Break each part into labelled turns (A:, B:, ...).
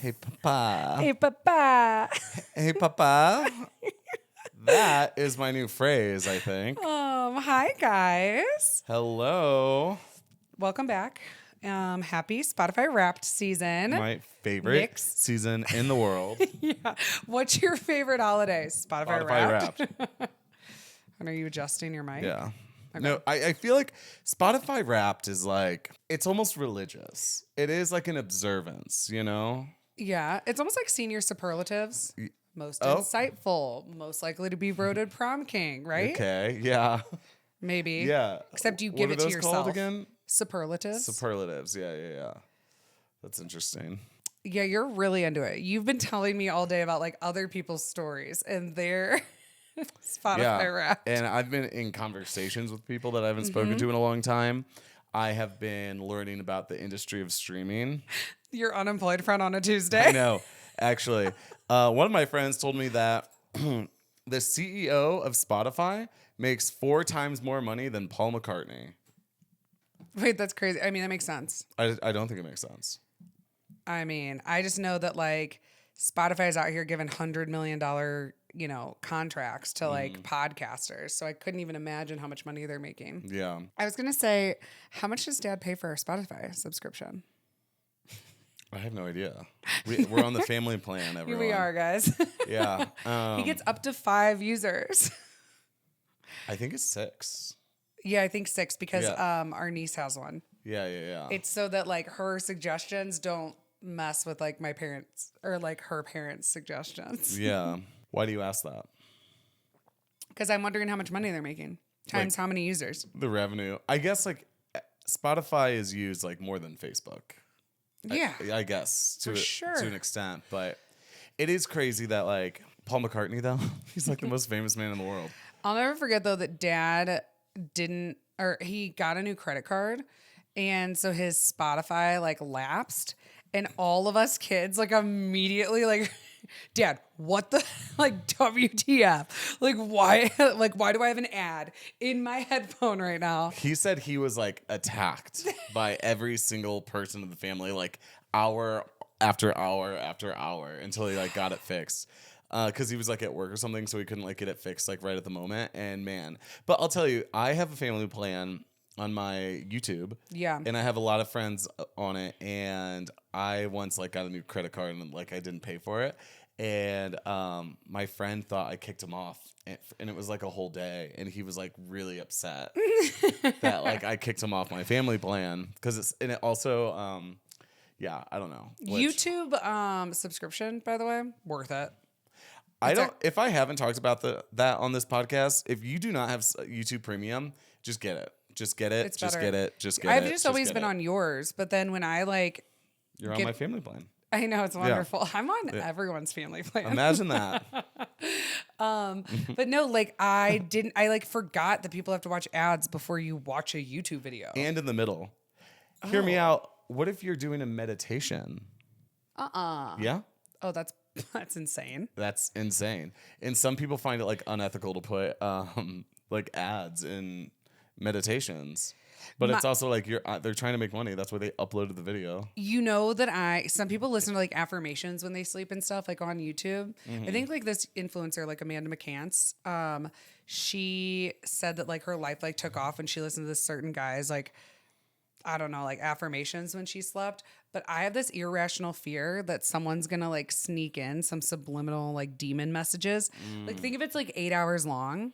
A: Hey, Papa.
B: Hey, Papa.
A: Hey, Papa. That is my new phrase, I think.
B: Hi, guys.
A: Hello.
B: Welcome back. Happy Spotify Wrapped season.
A: My favorite
B: Mix.
A: season in the world.
B: Yeah. What's your favorite holiday? Spotify Wrapped.
A: Wrapped.
B: And are you adjusting your mic?
A: Yeah.
B: Okay.
A: No, I feel like Spotify Wrapped is like, it's almost religious. It is like an observance, you know?
B: Yeah. It's almost like senior superlatives. Most
A: Oh.
B: insightful. Most likely to be voted prom king, right?
A: Okay. Yeah.
B: Maybe.
A: Yeah.
B: Except you
A: What
B: give
A: are
B: it to
A: those
B: yourself.
A: called again?
B: Superlatives.
A: Superlatives. Yeah. That's interesting.
B: Yeah, you're really into it. You've been telling me all day about like other people's stories and their Spotify Wrapped.
A: And I've been in conversations with people that I haven't
B: Mm-hmm.
A: spoken to in a long time. I have been learning about the industry of streaming.
B: Your unemployed friend on a Tuesday.
A: I know, actually. One of my friends told me that the CEO of Spotify makes 4 times more money than Paul McCartney.
B: Wait, that's crazy. I mean, that makes sense.
A: I don't think it makes sense.
B: I mean, I just know that like Spotify is out here giving $100 million, contracts to like podcasters. So I couldn't even imagine how much money they're making.
A: Yeah.
B: I was going to say, how much does Dad pay for our Spotify subscription?
A: I have no idea. We're on the family plan, everyone.
B: Here we are, guys.
A: Yeah.
B: He gets up to 5 users.
A: I think it's 6.
B: Yeah, I think 6 because
A: Yeah.
B: our niece has one.
A: Yeah.
B: It's so that like her suggestions don't mess with like my parents or like her parents' suggestions.
A: Yeah. Why do you ask that?
B: Because I'm wondering how much money they're making times how many users.
A: The revenue. I guess like Spotify is used like more than Facebook.
B: Yeah.
A: I guess
B: For sure.
A: to an extent, but it is crazy that like Paul McCartney though, he's like the most famous man in the world.
B: I'll never forget though that Dad he got a new credit card, and so his Spotify like lapsed, and all of us kids like immediately like, Dad, what the like WTF? Like why do I have an ad in my headphone right now?
A: He said he was like attacked by every single person in the family, like hour after hour after hour until he like got it fixed. Because he was like at work or something, so he couldn't like get it fixed like right at the moment. And man, but I'll tell you, I have a family plan on my YouTube.
B: Yeah.
A: And I have a lot of friends on it. And I once like got a new credit card and like I didn't pay for it. And my friend thought I kicked him off, and it was like a whole day. And he was like really upset that like I kicked him off my family plan because it also yeah, I don't know.
B: YouTube subscription, by the way, worth it.
A: I don't. If I haven't talked about that on this podcast, if you do not have YouTube Premium, just get it. Just get it.
B: It's
A: just
B: better.
A: get it. Just get it.
B: I've just always been on yours, but then when I like,
A: You're on my family plan.
B: I know it's wonderful. I'm on everyone's family plan.
A: Imagine that.
B: But no, like I like forgot that people have to watch ads before you watch a YouTube video.
A: And in the middle. Hear me out. What if you're doing a meditation? Yeah.
B: Oh, that's insane.
A: That's insane. And some people find it like unethical to put like ads in meditations. But it's also like they're trying to make money. That's why they uploaded the video.
B: You know that some people listen to like affirmations when they sleep and stuff, like on YouTube. I think like this influencer, like Amanda McCants, she said that like her life like took off when she listened to this certain guy's like, I don't know, like affirmations when she slept. But I have this irrational fear that someone's gonna like sneak in some subliminal like demon messages. Like think if it's like 8 hours long.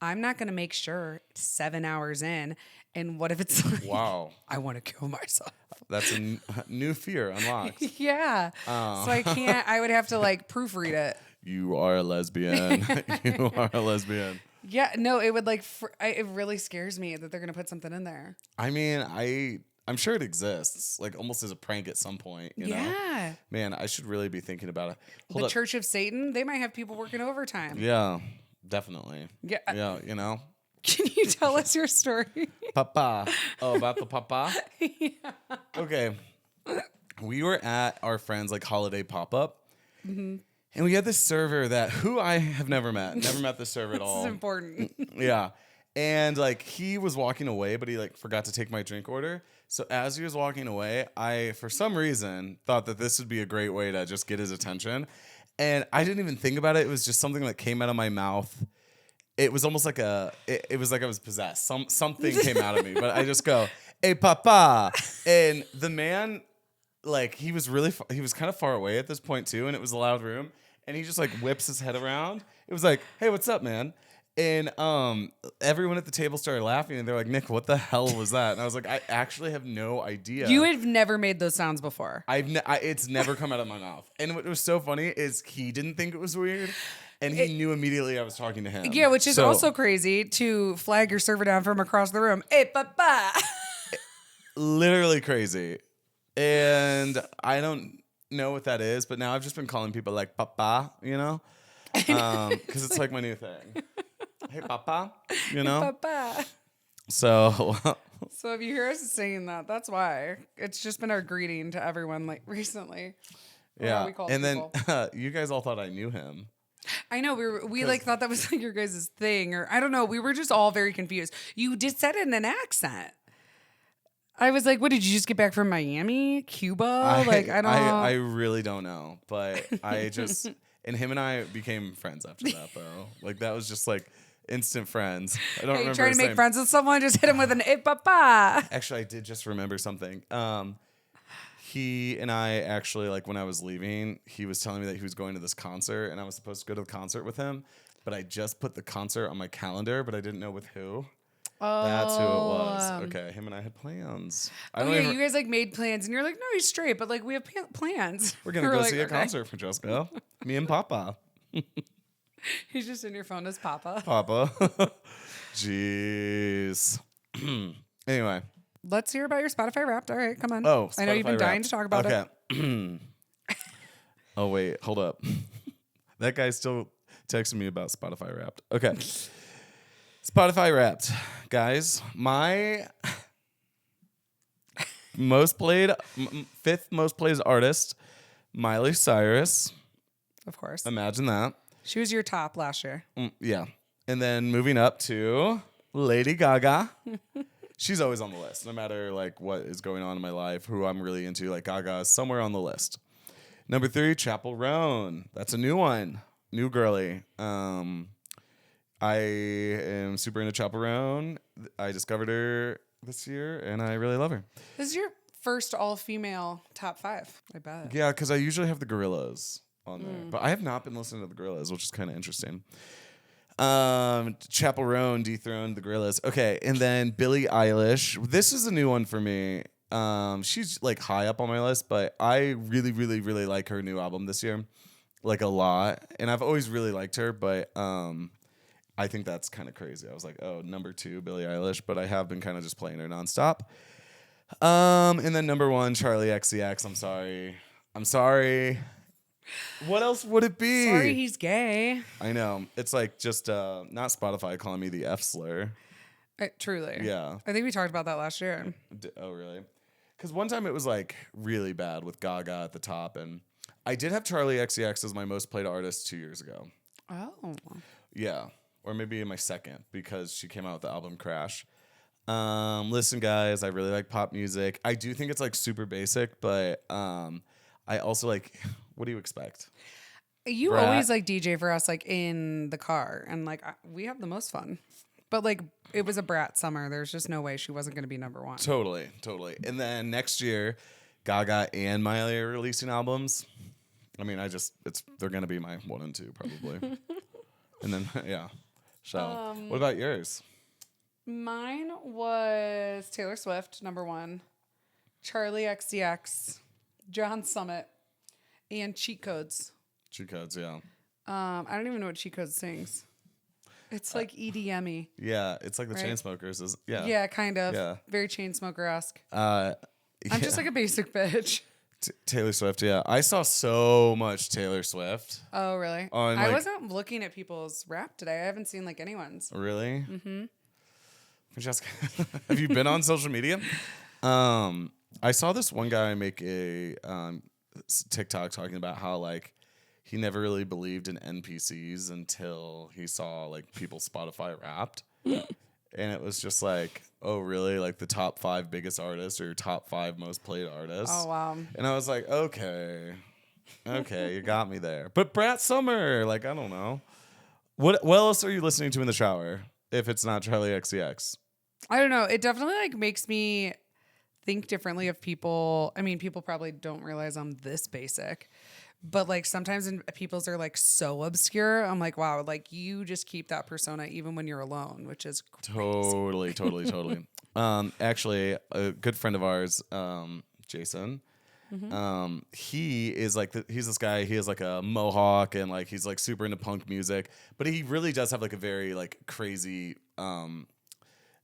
B: I'm not gonna make sure 7 hours in. And what if it's like,
A: Wow.
B: I want to kill myself.
A: That's a new fear unlocked.
B: Yeah. So I can't, I would have to like proofread it.
A: You are a lesbian. You are a lesbian.
B: Yeah. No, it would like, it really scares me that they're going to put something in there.
A: I mean, I'm sure it exists, like almost as a prank at some point. You know? Man, I should really be thinking about it.
B: The Church of Satan, they might have people working overtime.
A: Yeah, definitely.
B: Yeah.
A: Yeah, you know.
B: Can you tell us your story?
A: Papa. Oh, about the papa? Yeah. Okay. We were at our friend's like holiday pop-up. Mm-hmm. And we had this server who I have never met this server at all.
B: This is important.
A: Yeah. And like he was walking away, but he like forgot to take my drink order. So as he was walking away, I, for some reason, thought that this would be a great way to just get his attention. And I didn't even think about it. It was just something that came out of my mouth. It was almost like it was like I was possessed. Something came out of me, but I just go, "Hey, papa!" And the man, like, he was kind of far away at this point too, and it was a loud room. And he just like whips his head around. It was like, "Hey, what's up, man?" And everyone at the table started laughing, and they're like, "Nick, what the hell was that?" And I was like, "I actually have no idea."
B: You have never made those sounds before.
A: It's never come out of my mouth. And what was so funny is he didn't think it was weird, and he knew immediately I was talking to him.
B: Yeah, which is also crazy to flag your server down from across the room. Hey, papa.
A: Literally crazy. And I don't know what that is, but now I've just been calling people like papa, you know? Because it's like my new thing. Hey, papa, you know?
B: Papa.
A: So
B: So if you hear us saying that, that's why. It's just been our greeting to everyone like recently.
A: yeah.
B: We call
A: And
B: people.
A: then you guys all thought I knew him.
B: I know we like thought that was like your guys' thing, or I don't know. We were just all very confused. You did said it in an accent. I was like, "What did you just get back from Miami, Cuba?"
A: I really don't know, but I just and him and I became friends after that, though. Like that was just like instant friends. I don't
B: Hey,
A: remember.
B: trying to
A: his
B: make
A: name.
B: friends with someone, just hit him with an "Hey, papa."
A: Actually, I did just remember something. He and I actually, like, when I was leaving, he was telling me that he was going to this concert, and I was supposed to go to the concert with him, but I just put the concert on my calendar, but I didn't know with who. That's who it was. Okay, him and I had plans.
B: You guys like made plans, and you're like, "No, he's straight," but like we have plans.
A: We're gonna go
B: like,
A: see a
B: okay.
A: concert, Francesca. Me and Papa.
B: He's just in your phone as Papa.
A: Papa. Jeez. Anyway.
B: Let's hear about your Spotify Wrapped. All right, come on.
A: Oh,
B: I know you've been
A: Spotify
B: dying
A: Wrapped.
B: to talk about it.
A: Okay. Oh, wait. Hold up. That guy's still texting me about Spotify Wrapped. Okay. Spotify Wrapped. Guys, my fifth most played artist, Miley Cyrus.
B: Of course.
A: Imagine that.
B: She was your top last year.
A: Yeah. And then moving up to Lady Gaga. She's always on the list, no matter like what is going on in my life, who I'm really into. Like Gaga is somewhere on the list. Number 3, Chappell Roan. That's a new one, new girly. I am super into Chappell Roan. I discovered her this year, and I really love her.
B: This is your first all-female top 5, I bet.
A: Yeah, because I usually have the Gorillaz on there, but I have not been listening to the Gorillaz, which is kind of interesting. Chappell Roan dethroned the Gorillaz. Okay, and then Billie Eilish. This is a new one for me. She's like high up on my list, but I really, really, really like her new album this year, like a lot. And I've always really liked her, but I think that's kind of crazy. I was like, oh, number 2, Billie Eilish, but I have been kind of just playing her nonstop. And then number 1, Charlie XCX. I'm sorry. What else would it be?
B: Sorry, he's gay.
A: I know. It's like just not Spotify calling me the F slur.
B: Truly.
A: Yeah.
B: I think we talked about that last year.
A: Oh, really? Because one time it was like really bad with Gaga at the top. And I did have Charlie XCX as my most played artist 2 years ago.
B: Oh.
A: Yeah. Or maybe in my second because she came out with the album Crash. Listen, guys, I really like pop music. I do think it's like super basic, but I also like... What do you expect?
B: You
A: Brat.
B: always like DJ for us, like in the car, and like we have the most fun. But like it was a Brat summer. There's just no way she wasn't going to be number 1.
A: Totally. And then next year, Gaga and Miley are releasing albums. I mean, they're going to be my 1 and 2 probably. And then yeah. So, what about yours?
B: Mine was Taylor Swift, number 1, Charlie XCX, John Summit, and Cheat Codes.
A: Cheat Codes, yeah.
B: I don't even know what Cheat Codes sings. It's like EDM-y.
A: Yeah, it's like the
B: Right?
A: Chainsmokers. Yeah.
B: Yeah, kind of.
A: Yeah.
B: Very Chainsmoker-esque.
A: I'm
B: I'm just like a basic bitch.
A: Taylor Swift, yeah. I saw so much Taylor Swift.
B: Oh, really?
A: On,
B: I
A: like-
B: wasn't looking at people's rap today. I haven't seen like anyone's.
A: Really? Mm-hmm. Francesca, have you been on social media? I saw this one guy make a TikTok talking about how like he never really believed in NPCs until he saw like people Spotify Wrapped. and it was just like, oh, really? Like the top 5 biggest artists or your top 5 most played artists.
B: Oh, wow.
A: And I was like, okay, you got me there. But Brat Summer, like, I don't know. What else are you listening to in the shower if it's not Charlie XCX?
B: I don't know. It definitely like makes me think differently of people. I mean, people probably don't realize I'm this basic, but like sometimes people's are like so obscure. I'm like, wow, like you just keep that persona even when you're alone, which is crazy.
A: Totally. Actually, a good friend of ours, Jason. He is like he's this guy. He has like a mohawk and like he's like super into punk music, but he really does have like a very like crazy,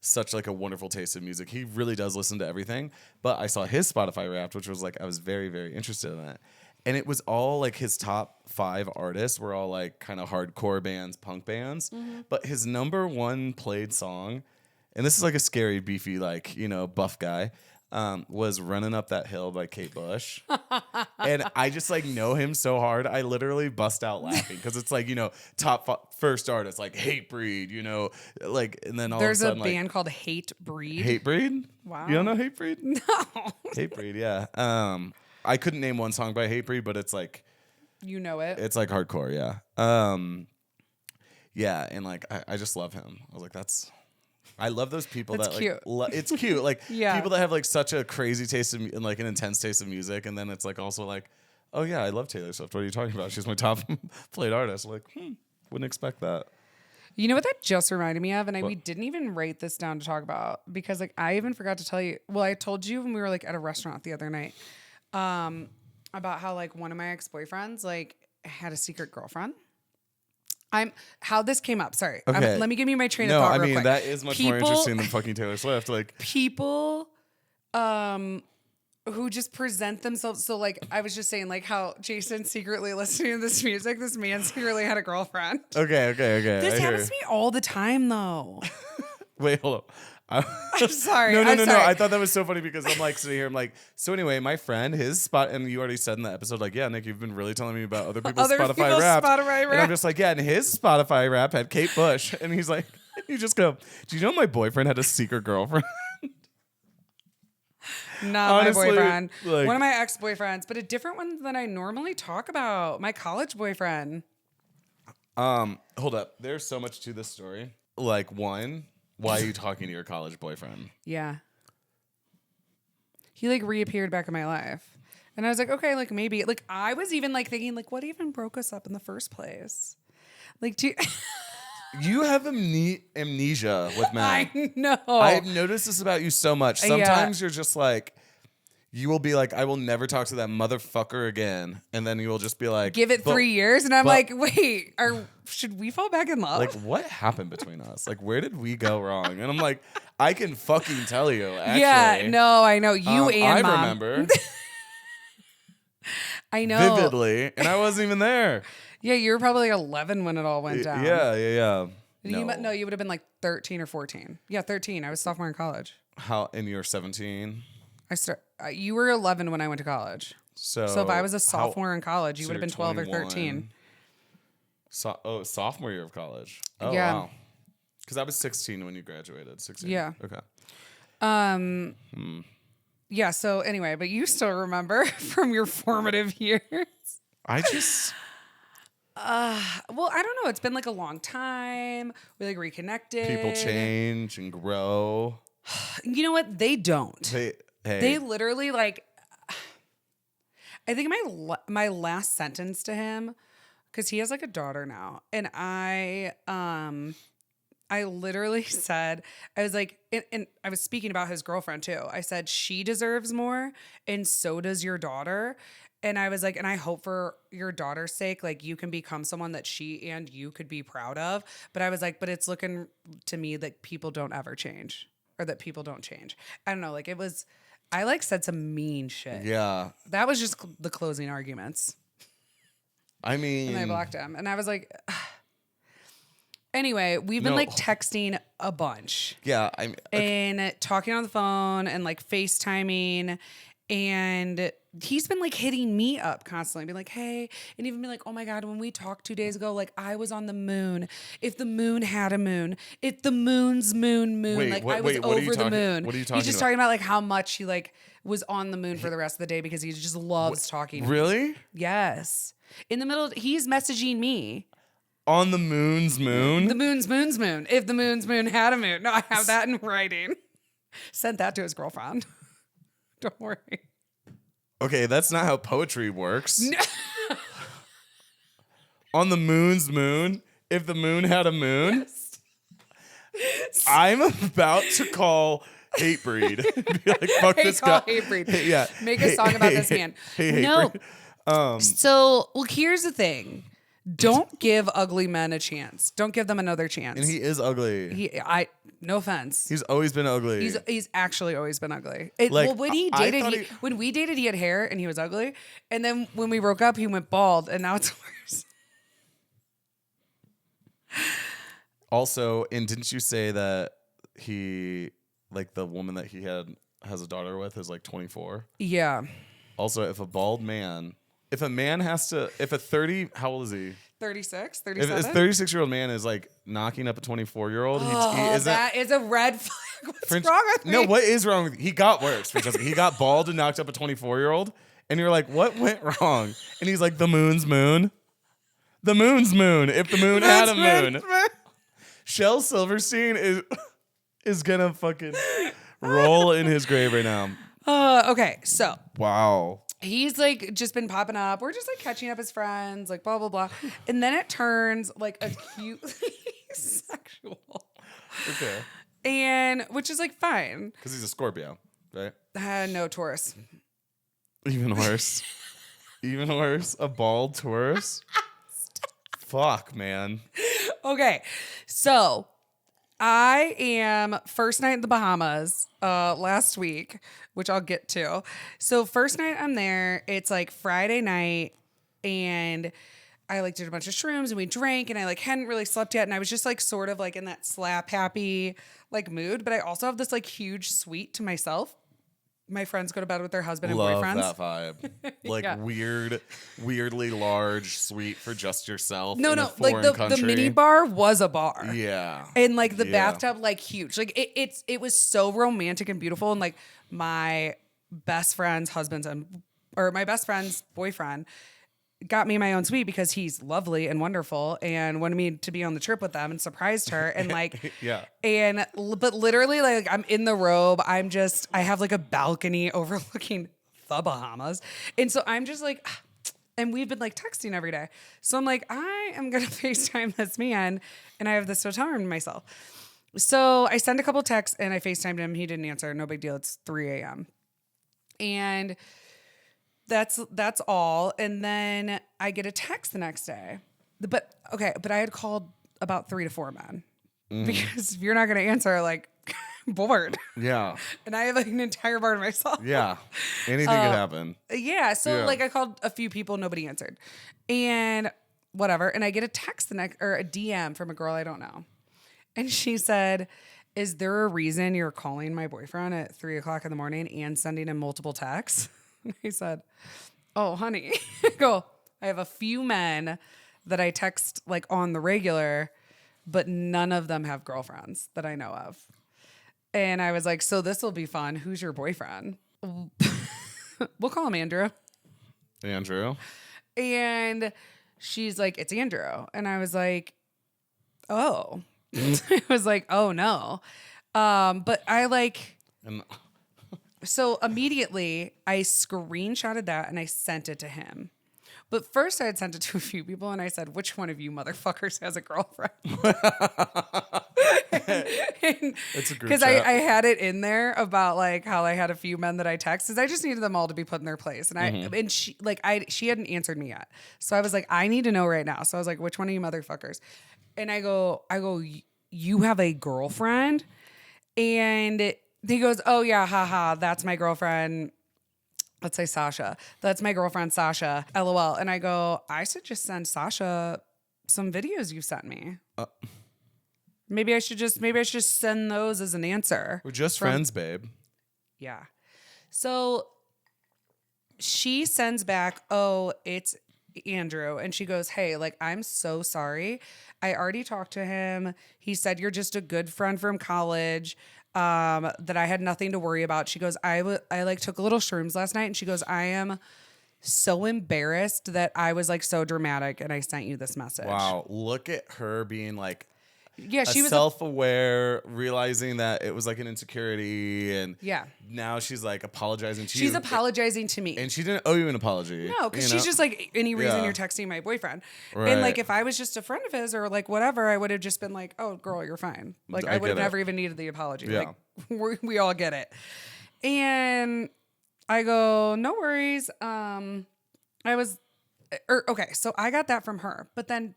A: such like a wonderful taste in music. He really does listen to everything. But I saw his Spotify Wrapped, which was like I was very, very interested in it. And it was all like his top 5 artists were all like kind of hardcore bands, punk bands. But his number 1 played song, and this is like a scary, beefy, like, you know, buff guy, was Running Up That Hill by Kate Bush. And I just like know him so hard. I literally bust out laughing because it's like, you know, first artist, like Hatebreed, you know, like, and then all
B: There's
A: of a sudden,
B: a band called Hatebreed.
A: Hatebreed?
B: Wow.
A: You don't know Hatebreed?
B: No.
A: Hatebreed, yeah. I couldn't name one song by Hatebreed, but it's like,
B: You know it.
A: it's like hardcore, yeah. Yeah, and like I just love him. I was like, I love those people
B: That's
A: that
B: cute.
A: like it's cute, like
B: Yeah.
A: people that have like such a crazy taste of, and like an intense taste of music, and then it's like also like, oh yeah, I love Taylor Swift. What are you talking about? She's my top played artist. I'm like, wouldn't expect that.
B: You know what that just reminded me of? And we
A: What?
B: didn't even write this down to talk about because like I even forgot to tell you. Well, I told you when we were like at a restaurant the other night about how like one of my ex-boyfriends like had a secret girlfriend. How this came up. Sorry.
A: Okay.
B: Let me give you my train of
A: No,
B: thought
A: I
B: real
A: mean
B: quick.
A: that is much more interesting than fucking Taylor Swift. Like
B: People who just present themselves. So like I was just saying like how Jason secretly listening to this music, this man secretly had a girlfriend.
A: okay.
B: This
A: I hear.
B: happens to me all the time though.
A: Wait, hold on.
B: I'm sorry.
A: No.
B: I'm sorry.
A: I thought that was so funny because I'm like sitting here. I'm like, so anyway, my friend, his spot, and you already said in the episode, like, yeah, Nick, you've been really telling me about other people's Spotify Wrapped. And I'm
B: Wrapped.
A: just like, yeah, and his Spotify Wrap had Kate Bush, and he's like, you just go, do you know my boyfriend had a secret girlfriend?
B: Not
A: Honestly,
B: my boyfriend.
A: like-
B: One of my ex-boyfriends, but a different one than I normally talk about. My college boyfriend.
A: Hold up. There's so much to this story. Like, one, why are you talking to your college boyfriend?
B: Yeah. He like reappeared back in my life. And I was like, okay, like maybe. Like I was even like thinking, like, what even broke us up in the first place? Like, do you
A: You have amnesia with men.
B: I know.
A: I've noticed this about you so much.
B: Yeah.
A: Sometimes you're just like, you will be like, I will never talk to that motherfucker again. And then you will just be like,
B: Give it
A: but-
B: 3 years. And I'm
A: but-
B: like, wait, should we fall back in love?
A: Like, what happened between us? Like, where did we go wrong? And I'm like, I can fucking tell you, actually.
B: yeah, no, I know. You and
A: I
B: Mom.
A: remember
B: I know.
A: vividly, and I wasn't even there.
B: Yeah, you were probably like 11 when it all went down.
A: Yeah.
B: No, you would have been like 13 or 14. Yeah, 13. I was sophomore in college.
A: How, and you're 17?
B: You were 11 when I went to college.
A: So
B: So if I was a sophomore in college, you
A: so
B: would have
A: you're
B: been 12 or 13.
A: 21. Sophomore year of college. Oh,
B: Yeah.
A: wow. Because I was 16 when you graduated. 16.
B: Yeah.
A: Okay.
B: Yeah, so anyway, but you still remember from your formative years.
A: I just...
B: Well, I don't know. It's been like a long time. We like reconnected.
A: People change and grow.
B: You know what? They don't.
A: Hey.
B: They literally like. I think my last sentence to him, because he has like a daughter now, and I literally said, I was like, and I was speaking about his girlfriend too. I said she deserves more, and so does your daughter. And I was like, and I hope for your daughter's sake, like you can become someone that she and you could be proud of. But I was like, but it's looking to me that people don't ever change, or that people don't change. I don't know. Like I like said some mean shit.
A: Yeah.
B: That was just the closing arguments.
A: I mean...
B: And I blocked him. And I was like, anyway, we've been like texting a bunch
A: Yeah.
B: and talking on the phone and like FaceTiming. And he's been like hitting me up constantly, being like, hey, and even be like, oh my God, when we talked 2 days ago, like I was on the moon. If the moon had a moon, if the moon's moon,
A: Wait,
B: like
A: what-
B: I was
A: wait, what are you
B: over the
A: talking-
B: moon.
A: what are you
B: He's
A: talking
B: just
A: about?
B: talking about like how much he like was on the moon for the rest of the day because he just loves talking.
A: Really?
B: Yes. In the middle, he's messaging me.
A: On the moon's moon?
B: The moon's moon. If the moon's moon had a moon. No, I have that in writing. Sent that to his girlfriend. Don't worry.
A: Okay, that's not how poetry works. On the moon's moon, if the moon had a moon, I'm about to call Hatebreed. Be like, fuck
B: Hey,
A: this
B: call
A: guy.
B: Hatebreed.
A: Hey, yeah.
B: Make a song about this man.
A: Hey,
B: No.
A: Hatebreed.
B: So, well, here's the thing. Don't give ugly men a chance. Don't give them another chance.
A: And he is ugly.
B: No offense.
A: He's always been ugly.
B: He's actually always been ugly.
A: Like,
B: Well, when he
A: I
B: dated,
A: thought
B: when we dated, he had hair and he was ugly. And then when we broke up, he went bald, and now it's worse.
A: Also, and didn't you say that he, like the woman that he has a daughter with is like 24?
B: Yeah,
A: Also, if a bald man, if a man has to, if a 30, how old is he?
B: 36,
A: If
B: 37.
A: a 36-year-old man is like knocking up a 24-year-old, he
B: Oh,
A: isn't.
B: that is a red flag. What's
A: French-
B: wrong with me?
A: No, what is wrong with He got worse. Francesca. He got bald and knocked up a 24-year-old. And you're like, what went wrong? And he's like, the moon's moon. The moon's moon. If the moon had a moon. Shel Silverstein is gonna fucking roll in his grave right now.
B: Okay, so
A: Wow.
B: he's like just been popping up. We're just like catching up as friends, like blah blah blah, and then it turns like acutely sexual,
A: Okay.
B: and which is like fine.
A: Because he's a Scorpio, right?
B: No, Taurus.
A: Even worse. Even worse. A bald Taurus. Fuck, man.
B: Okay, so I am first night in the Bahamas last week, which I'll get to. So first night I'm there, it's like Friday night, and I like did a bunch of shrooms and we drank, and I like hadn't really slept yet, and I was just like sort of like in that slap happy like mood, but I also have this like huge suite to myself. My friends go to bed with their husband and
A: Love
B: boyfriends.
A: that vibe. Like
B: Yeah.
A: weirdly large suite for just yourself.
B: No,
A: in a
B: no, like
A: foreign
B: the
A: country.
B: mini bar was a bar.
A: Yeah.
B: And like the
A: Yeah.
B: bathtub, like huge. Like it was so romantic and beautiful. And like my best friend's my best friend's boyfriend got me my own suite because he's lovely and wonderful and wanted me to be on the trip with them and surprised her. And like,
A: Yeah.
B: but literally like I'm in the robe. I have like a balcony overlooking the Bahamas. And so I'm just like, and we've been like texting every day. So I'm like, I am going to FaceTime this man, and I have this hotel room to myself. So I sent a couple texts and I FaceTimed him. He didn't answer. No big deal. It's 3 a.m. And that's all. And then I get a text the next day. But I had called about 3 to 4 men because if you're not going to answer, like, bored.
A: Yeah.
B: And I have like an entire bar to myself.
A: Yeah. Anything could happen.
B: Yeah. So
A: Yeah.
B: like I called a few people, nobody answered. And whatever. And I get a text or a DM from a girl I don't know. And she said, is there a reason you're calling my boyfriend at 3 o'clock in the morning and sending him multiple texts? And I said, oh, honey, I have a few men that I text like on the regular, but none of them have girlfriends that I know of. And I was like, so this will be fun. Who's your boyfriend? We'll call him Andrew.
A: Andrew.
B: And she's like, it's Andrew. And I was like, oh. I was like, oh no. But I like,
A: And
B: so immediately I screenshotted that and I sent it to him. But first I had sent it to a few people and I said, which one of you motherfuckers has a girlfriend?
A: it's a group
B: Because
A: chat.
B: I had it in there about like how I had a few men that I texted. I just needed them all to be put in their place. And she hadn't answered me yet. So I was like, I need to know right now. So I was like, which one of you motherfuckers? And I go, you have a girlfriend? And he goes, oh yeah, haha, that's my girlfriend. Let's say Sasha. That's my girlfriend, Sasha. LOL. And I go, I should just send Sasha some videos you sent me. Maybe I should just send those as an answer.
A: We're just friends, babe.
B: Yeah. So she sends back, "Oh, it's Andrew." And she goes, "Hey, like, I'm so sorry. I already talked to him. He said you're just a good friend from college, that I had nothing to worry about." She goes, I like took a little shrooms last night." And she goes, "I am so embarrassed that I was like so dramatic and I sent you this message."
A: Wow. Look at her being like
B: Yeah, she was
A: self-aware, realizing that it was like an insecurity, and
B: yeah.
A: now she's like apologizing to you.
B: She's apologizing to me.
A: And she didn't owe you an apology.
B: No, because
A: you know?
B: she's just like, any reason
A: Yeah.
B: you're texting my boyfriend.
A: Right.
B: And like, if I was just a friend of his or like whatever, I would have just been like, "Oh, girl, you're fine." Like, I would have
A: get it.
B: never even needed the apology.
A: Yeah.
B: Like, we all get it. And I go, "No worries." Okay, so I got that from her. But then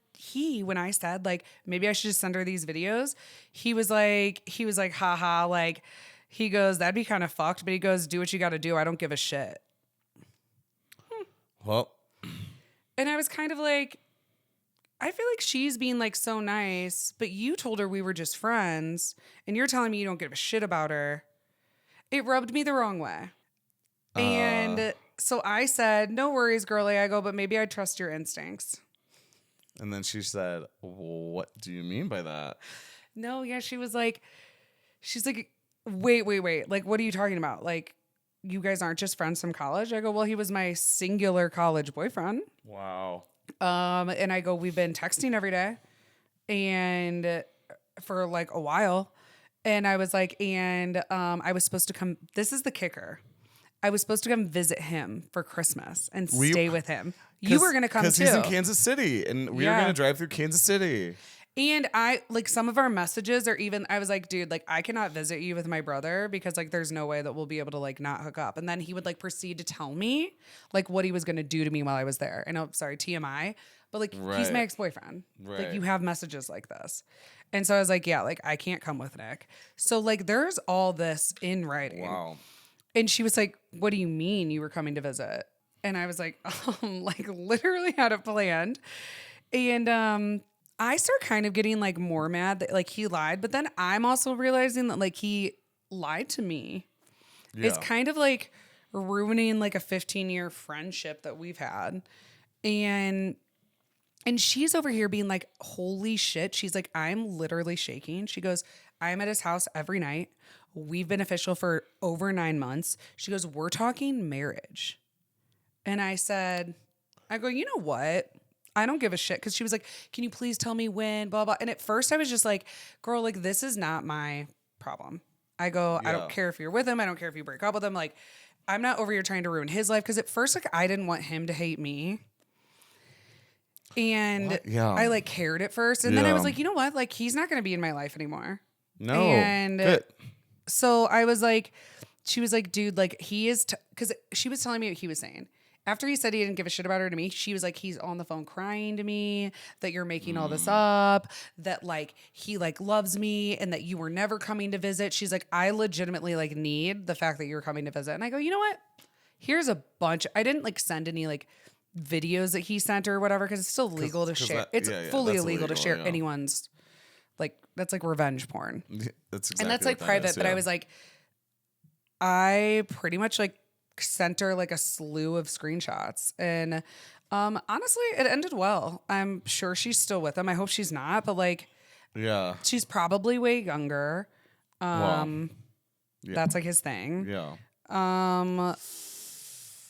B: when I said like, maybe I should just send her these videos, he was like, haha, like, he goes, "That'd be kind of fucked." But he goes, "Do what you got to do. I don't give a shit."
A: Well,
B: And I was kind of like, I feel like she's being like so nice, but you told her we were just friends and you're telling me you don't give a shit about her. It rubbed me the wrong way. And so I said, "No worries, girlie." I go, "But maybe I trust your instincts."
A: and then she said, "What do you mean by that?"
B: No, yeah, she's like, wait. Like, what are you talking about? Like, you guys aren't just friends from college? I go, "Well, he was my singular college boyfriend."
A: Wow.
B: And I go, "We've been texting every day and for like a while." And I was like, I was supposed to come. This is the kicker. I was supposed to come visit him for Christmas and stay with him. You were going to come too.
A: Because he's in Kansas City, and we were
B: Yeah.
A: going to drive through Kansas City.
B: And I like some of our messages are even, I was like, "Dude, like I cannot visit you with my brother because like there's no way that we'll be able to like not hook up." And then he would like proceed to tell me like what he was going to do to me while I was there. And I'm sorry, TMI, but like he's
A: Right.
B: my ex-boyfriend. Like
A: Right.
B: you have messages like this. And so I was like, yeah, like I can't come with Nick. So like there's all this in writing.
A: Wow.
B: And she was like, "What do you mean you were coming to visit?" And I was like, like literally had it planned. And I start kind of getting like more mad that like he lied, but then I'm also realizing that like he lied to me.
A: Yeah.
B: It's kind of like ruining like a 15-year friendship that we've had. And she's over here being like, "Holy shit." She's like, "I'm literally shaking." She goes, "I'm at his house every night. We've been official for over 9 months." She goes, "We're talking marriage." And I said, I go, "You know what? I don't give a shit." Because she was like, "Can you please tell me when, blah, blah." And at first I was just like, "Girl, like this is not my problem." I go, "I
A: Yeah.
B: don't care if you're with him. I don't care if you break up with him. Like, I'm not over here trying to ruin his life." Because at first, like, I didn't want him to hate me. And
A: What? Yeah.
B: I like cared at first. And then I
A: Yeah.
B: was like, you know what? Like, he's not going to be in my life anymore.
A: No.
B: And
A: Good.
B: so I was like, she was like, "Dude, like he is," because she was telling me what he was saying. After he said he didn't give a shit about her to me, she was like, "He's on the phone crying to me that you're making all this up, that like he like loves me and that you were never coming to visit." She's like, "I legitimately like need the fact that you're coming to visit." And I go, "You know what? Here's a bunch." I didn't like send any like videos that he sent or whatever because it's still legal to
A: 'cause
B: share.
A: that-
B: It's
A: yeah,
B: fully
A: that's
B: illegal to
A: illegal,
B: share
A: yeah.
B: anyone's like that's like revenge porn.
A: That's exactly
B: And that's
A: what
B: like
A: that
B: private,
A: is,
B: but I
A: yeah.
B: was like, I pretty much like sent her like a slew of screenshots. And honestly, it ended well. I'm sure she's still with him. I hope she's not, but like
A: Yeah.
B: she's probably way younger.
A: Yeah.
B: That's like his thing.
A: Yeah.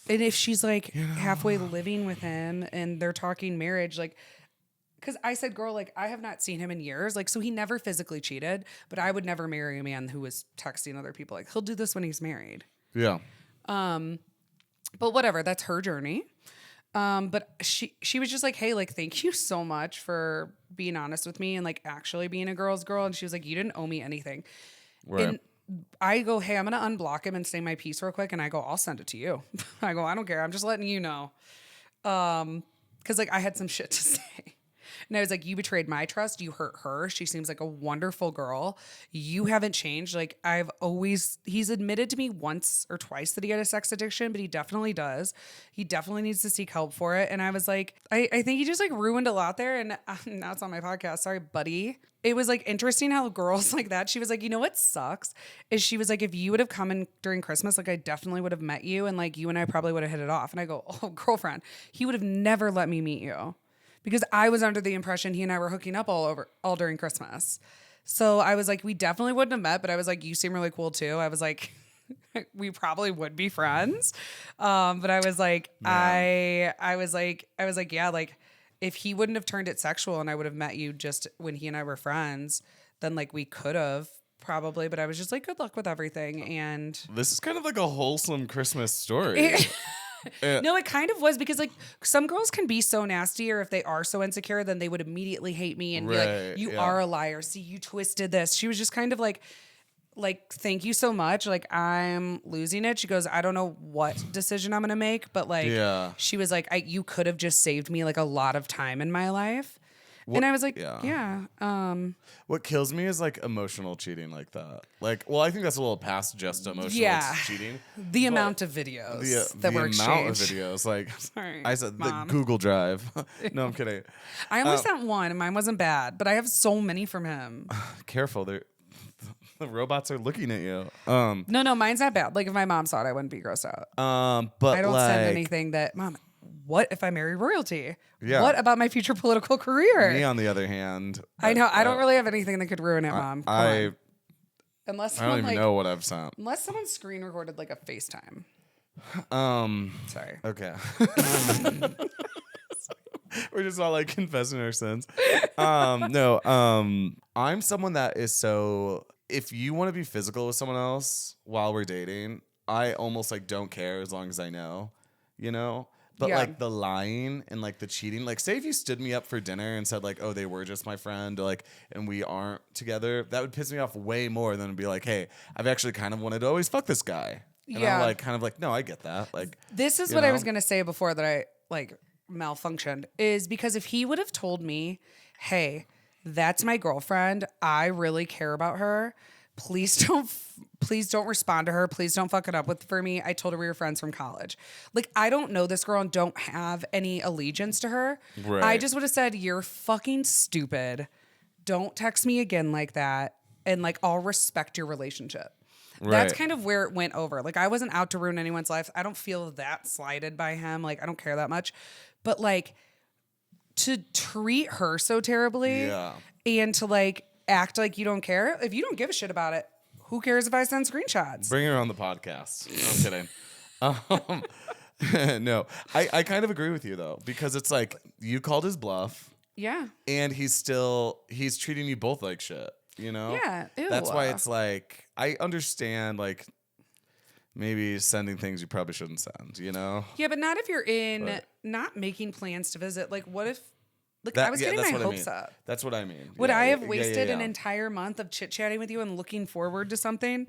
B: And if she's like halfway living with him and they're talking marriage, like, because I said, "Girl, like, I have not seen him in years." Like, so he never physically cheated, but I would never marry a man who was texting other people. Like, he'll do this when he's married.
A: Yeah.
B: But whatever, that's her journey. But she was just like, "Hey, like, thank you so much for being honest with me and like actually being a girl's girl." And she was like, "You didn't owe me anything."
A: Right.
B: And I go, "Hey, I'm gonna unblock him and say my piece real quick." And I go, "I'll send it to you." I go, "I don't care. I'm just letting you know." Because like I had some shit to say. And I was like, you betrayed my trust. You hurt her. She seems like a wonderful girl. You haven't changed. Like he's admitted to me once or twice that he had a sex addiction, but he definitely does. He definitely needs to seek help for it. And I was like, I think he just like ruined a lot there. And now it's on my podcast. Sorry, buddy. It was like interesting how girls like that. She was like, you know what sucks is she was like, if you would have come in during Christmas, like I definitely would have met you and like you and I probably would have hit it off. And I go, oh, girlfriend, he would have never let me meet you because I was under the impression he and I were hooking up all during Christmas. So I was like, we definitely wouldn't have met, but I was like, you seem really cool too. I was like, we probably would be friends. But I was like, yeah. I was like, yeah, like, if he wouldn't have turned it sexual and I would have met you just when he and I were friends, then like we could have probably, but I was just like, good luck with everything. And
A: this is kind of like a wholesome Christmas story.
B: No, it kind of was because like some girls can be so nasty, or if they are so insecure, then they would immediately hate me and be like, you are a liar. See, you twisted this. She was just kind of like, thank you so much. Like, I'm losing it. She goes, I don't know what decision I'm going to make, but like, she was like, you could have just saved me like a lot of time in my life. And I was like, yeah.
A: What kills me is like emotional cheating like that. Like, well, I think that's a little past just emotional cheating.
B: The amount of videos that were exchanged. The amount of
A: videos. Like,
B: sorry,
A: I said
B: Mom.
A: the Google Drive. No, I'm kidding.
B: I only sent one and mine wasn't bad, but I have so many from him.
A: Careful. The robots are looking at you.
B: No, mine's not bad. Like if my mom saw it, I wouldn't be grossed out.
A: But
B: I don't send anything that, Mom, what if I marry royalty?
A: Yeah.
B: What about my future political career?
A: Me, on the other hand.
B: I know. I don't really have anything that could ruin it, Mom. Unless
A: I don't even know what I've sent.
B: Unless someone screen recorded like a FaceTime. Sorry.
A: Okay. We're just all like confessing our sins. No. I'm someone that is so. If you want to be physical with someone else while we're dating, I almost like don't care as long as I know, you know. But like the lying and like the cheating, like say if you stood me up for dinner and said like, oh, they were just my friend, like, and we aren't together, that would piss me off way more than be like, hey, I've actually kind of wanted to always fuck this guy. And I'm like, kind of like, no, I get that. Like,
B: this is what I was gonna say before that I like malfunctioned is because if he would have told me, hey, that's my girlfriend, I really care about her. Please don't respond to her. Please don't fuck it up for me. I told her we were friends from college. Like, I don't know this girl and don't have any allegiance to her. Right. I just would have said, you're fucking stupid. Don't text me again like that. And like, I'll respect your relationship. Right. That's kind of where it went over. Like, I wasn't out to ruin anyone's life. I don't feel that slighted by him. Like, I don't care that much. But like, to treat her so terribly and to like, act like you don't care. If you don't give a shit about it, who cares if I send screenshots?
A: Bring her on the podcast. No, I'm kidding. No, I kind of agree with you though, because it's like you called his bluff.
B: Yeah.
A: And he's treating you both like shit, you know?
B: Yeah. Ew.
A: That's why it's like, I understand like maybe sending things you probably shouldn't send, you know?
B: Yeah, but not if you're not making plans to visit. Like what if I was getting my hopes up.
A: That's what I mean.
B: Would I have wasted an entire month of chit-chatting with you and looking forward to something?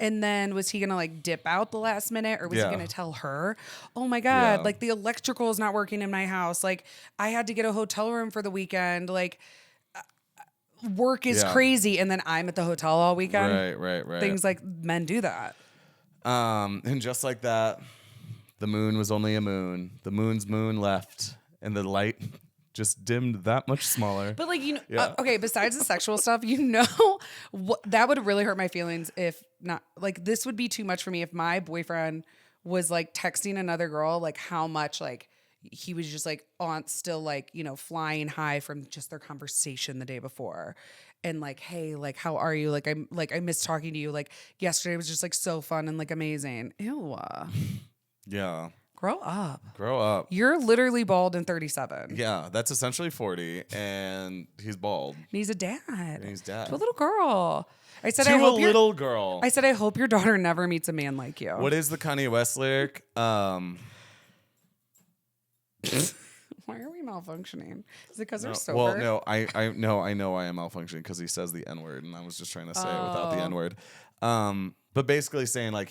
B: And then was he going to like dip out the last minute or was he going to tell her? Oh my God, like the electrical is not working in my house. Like I had to get a hotel room for the weekend. Like work is crazy. And then I'm at the hotel all weekend.
A: Right.
B: Things like men do that.
A: And just like that, the moon was only a moon. The moon's moon left and the light just dimmed that much smaller.
B: But like, you know, okay, besides the sexual stuff, you know, that would really hurt my feelings if not, like this would be too much for me if my boyfriend was like texting another girl, like how much like he was just like on still like, you know, flying high from just their conversation the day before. And like, hey, like, how are you? Like, I miss talking to you. Like yesterday was just like so fun and like amazing. Ew.
A: Yeah.
B: Grow up.
A: Grow up.
B: You're literally bald and 37.
A: Yeah, that's essentially 40, and he's bald.
B: And he's a dad.
A: And he's dad.
B: To a little girl. I said,
A: to a little girl.
B: I said, I hope your daughter never meets a man like you.
A: What is the Kanye West lyric?
B: Why are we malfunctioning? Is it because they're sober?
A: Well, no, I know I am malfunctioning because he says the N-word, and I was just trying to say it without the N-word. But basically saying like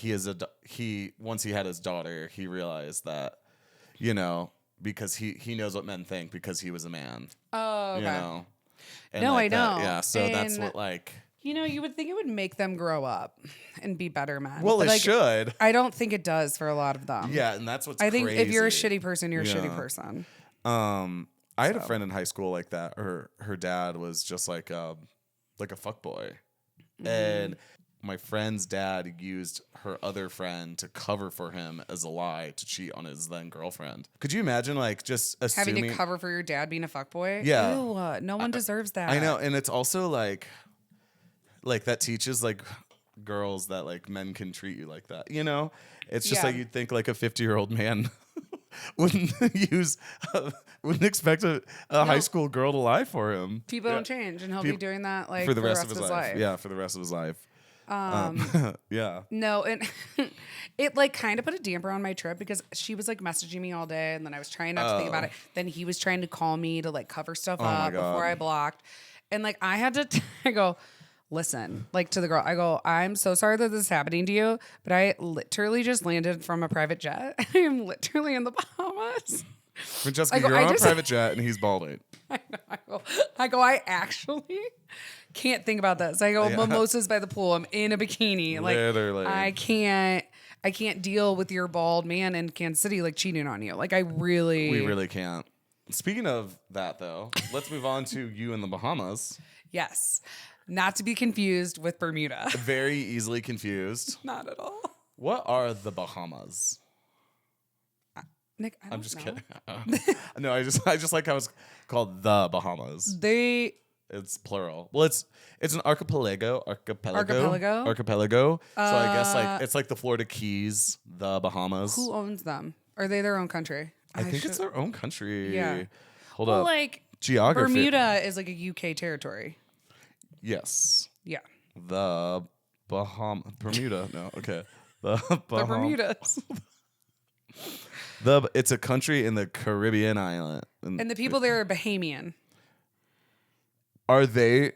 A: once he had his daughter, he realized that, you know, because he knows what men think because he was a man.
B: Oh, okay.
A: You know. And
B: No,
A: like
B: I
A: that-
B: know.
A: Yeah. So that's
B: And-
A: what like.
B: You know, you would think it would make them grow up and be better men.
A: Well,
B: But,
A: it
B: like,
A: should.
B: I don't think it does for a lot of them.
A: Yeah, and that's what's.
B: I think if you're a
A: crazy.
B: shitty person, you're a shitty
A: Yeah.
B: person.
A: I had a friend in high school like that. Her dad was just like a fuckboy, and my friend's dad used her other friend to cover for him as a lie to cheat on his then girlfriend. Could you imagine like just assuming
B: Having to cover for your dad being a fuckboy?
A: Yeah.
B: Ew, no one deserves that.
A: I know, and it's also like that teaches like girls that like men can treat you like that. You know, it's just
B: Yeah.
A: like you'd think like a 50-year-old man wouldn't wouldn't expect a high school girl to lie for him.
B: People don't change, and he'll be doing that like
A: for the rest of his life. Yeah, for the rest of his life. Yeah.
B: No, and it like kind of put a damper on my trip because she was like messaging me all day, and then I was trying not to think about it. Then he was trying to call me to like cover stuff
A: my
B: up before
A: God.
B: I blocked, and like I had to. I go, listen, like to the girl. I go, I'm so sorry that this is happening to you, but I literally just landed from a private jet. I am literally in the Bahamas.
A: Francesca,
B: I go,
A: you're
B: I
A: on
B: just-
A: a private jet and he's balding.
B: I go, I actually can't think about this. I go, mimosas by the pool. I'm in a bikini. Like
A: Literally.
B: I can't deal with your bald man in Kansas City like cheating on you. Like we
A: We really can't. Speaking of that though, let's move on to you in the Bahamas.
B: yes. Not to be confused with Bermuda.
A: Very easily confused.
B: Not at all.
A: What are the Bahamas?
B: Nick, I don't
A: I'm just
B: know.
A: kidding. No, I just like how it's called the Bahamas.
B: They
A: It's plural. Well, it's an archipelago.
B: Archipelago?
A: So I guess like it's like the Florida Keys, the Bahamas.
B: who owns them? Are they their own country?
A: I think it's their own country.
B: Yeah.
A: Hold
B: Well,
A: up.
B: like
A: Geography.
B: Bermuda is like a UK territory.
A: Yes.
B: Yeah.
A: The Bermuda. No. Okay. The
B: The Bermudas.
A: It's a country in the Caribbean island.
B: And the people there are Bahamian.
A: Are they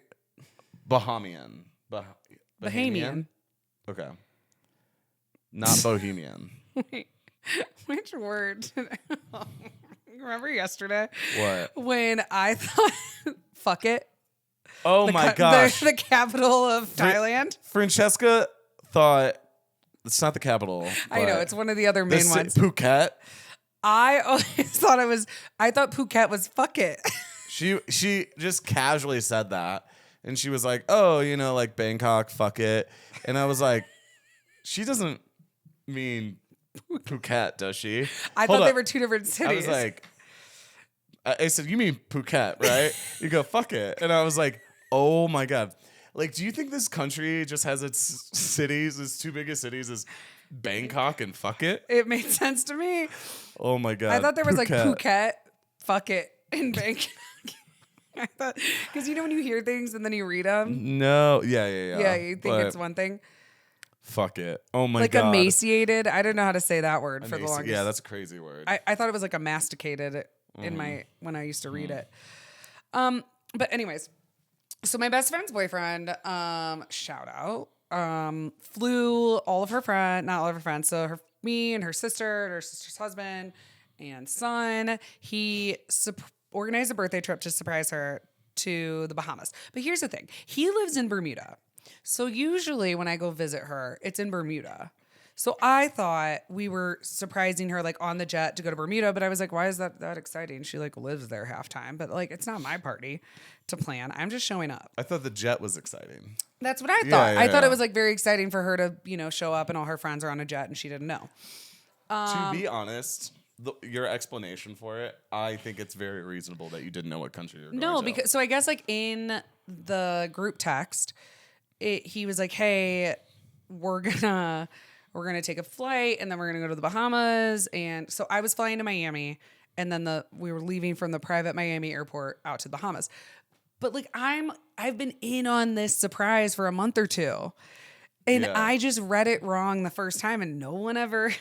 A: Bahamian?
B: Bahamian.
A: Okay. Not Bohemian.
B: Wait, which word? Remember yesterday
A: What?
B: when I thought, fuck it.
A: Oh my gosh.
B: The capital of Thailand.
A: Francesca thought it's not the capital.
B: I know
A: but
B: it's one of the other main ones.
A: Phuket.
B: I always thought I thought Phuket was fuck it.
A: She just casually said that, and she was like, "Oh, like Bangkok, fuck it," and I was like, "She doesn't mean Phuket, does she?"
B: I
A: Hold
B: thought they
A: up.
B: were two different
A: I
B: cities.
A: was like, I said, "You mean Phuket, right?" You go, "Fuck it," and I was like, "Oh my god." Like, do you think this country just has its cities, its two biggest cities is Bangkok and fuck it?
B: it made sense to me.
A: Oh my god.
B: I thought there was like Phuket, fuck it, and Bangkok. I thought because when you hear things and then you read them,
A: No, yeah.
B: yeah, you think
A: But
B: it's one thing.
A: fuck it. Oh my
B: Like
A: god.
B: emaciated. I don't know how to say that word for the longest.
A: Yeah, that's a crazy word.
B: I thought it was like a masticated in my when I used to read it. But anyways, so my best friend's boyfriend, shout out, flew all of her friends, not all of her friends, so me and her sister, and her sister's husband and son. He organized a birthday trip to surprise her to the Bahamas. But here's the thing: he lives in Bermuda, so usually when I go visit her, it's in Bermuda. So I thought we were surprising her like on the jet to go to Bermuda, but I was like, why is that exciting? She like lives there half time, but like it's not my party to plan. I'm just showing up.
A: I thought the jet was exciting.
B: That's what I thought.
A: Yeah,
B: I thought
A: yeah.
B: it was like very exciting for her to, show up and all her friends are on a jet and she didn't know.
A: To be honest, your explanation for it, I think it's very reasonable that you didn't know what country you're going
B: No,
A: to.
B: because so I guess like in the group text, he was like, "Hey, we're gonna take a flight and then we're gonna go to the Bahamas." And so I was flying to Miami, and then we were leaving from the private Miami airport out to the Bahamas. But like I've been in on this surprise for a month or two, and
A: Yeah.
B: I just read it wrong the first time, and no one ever,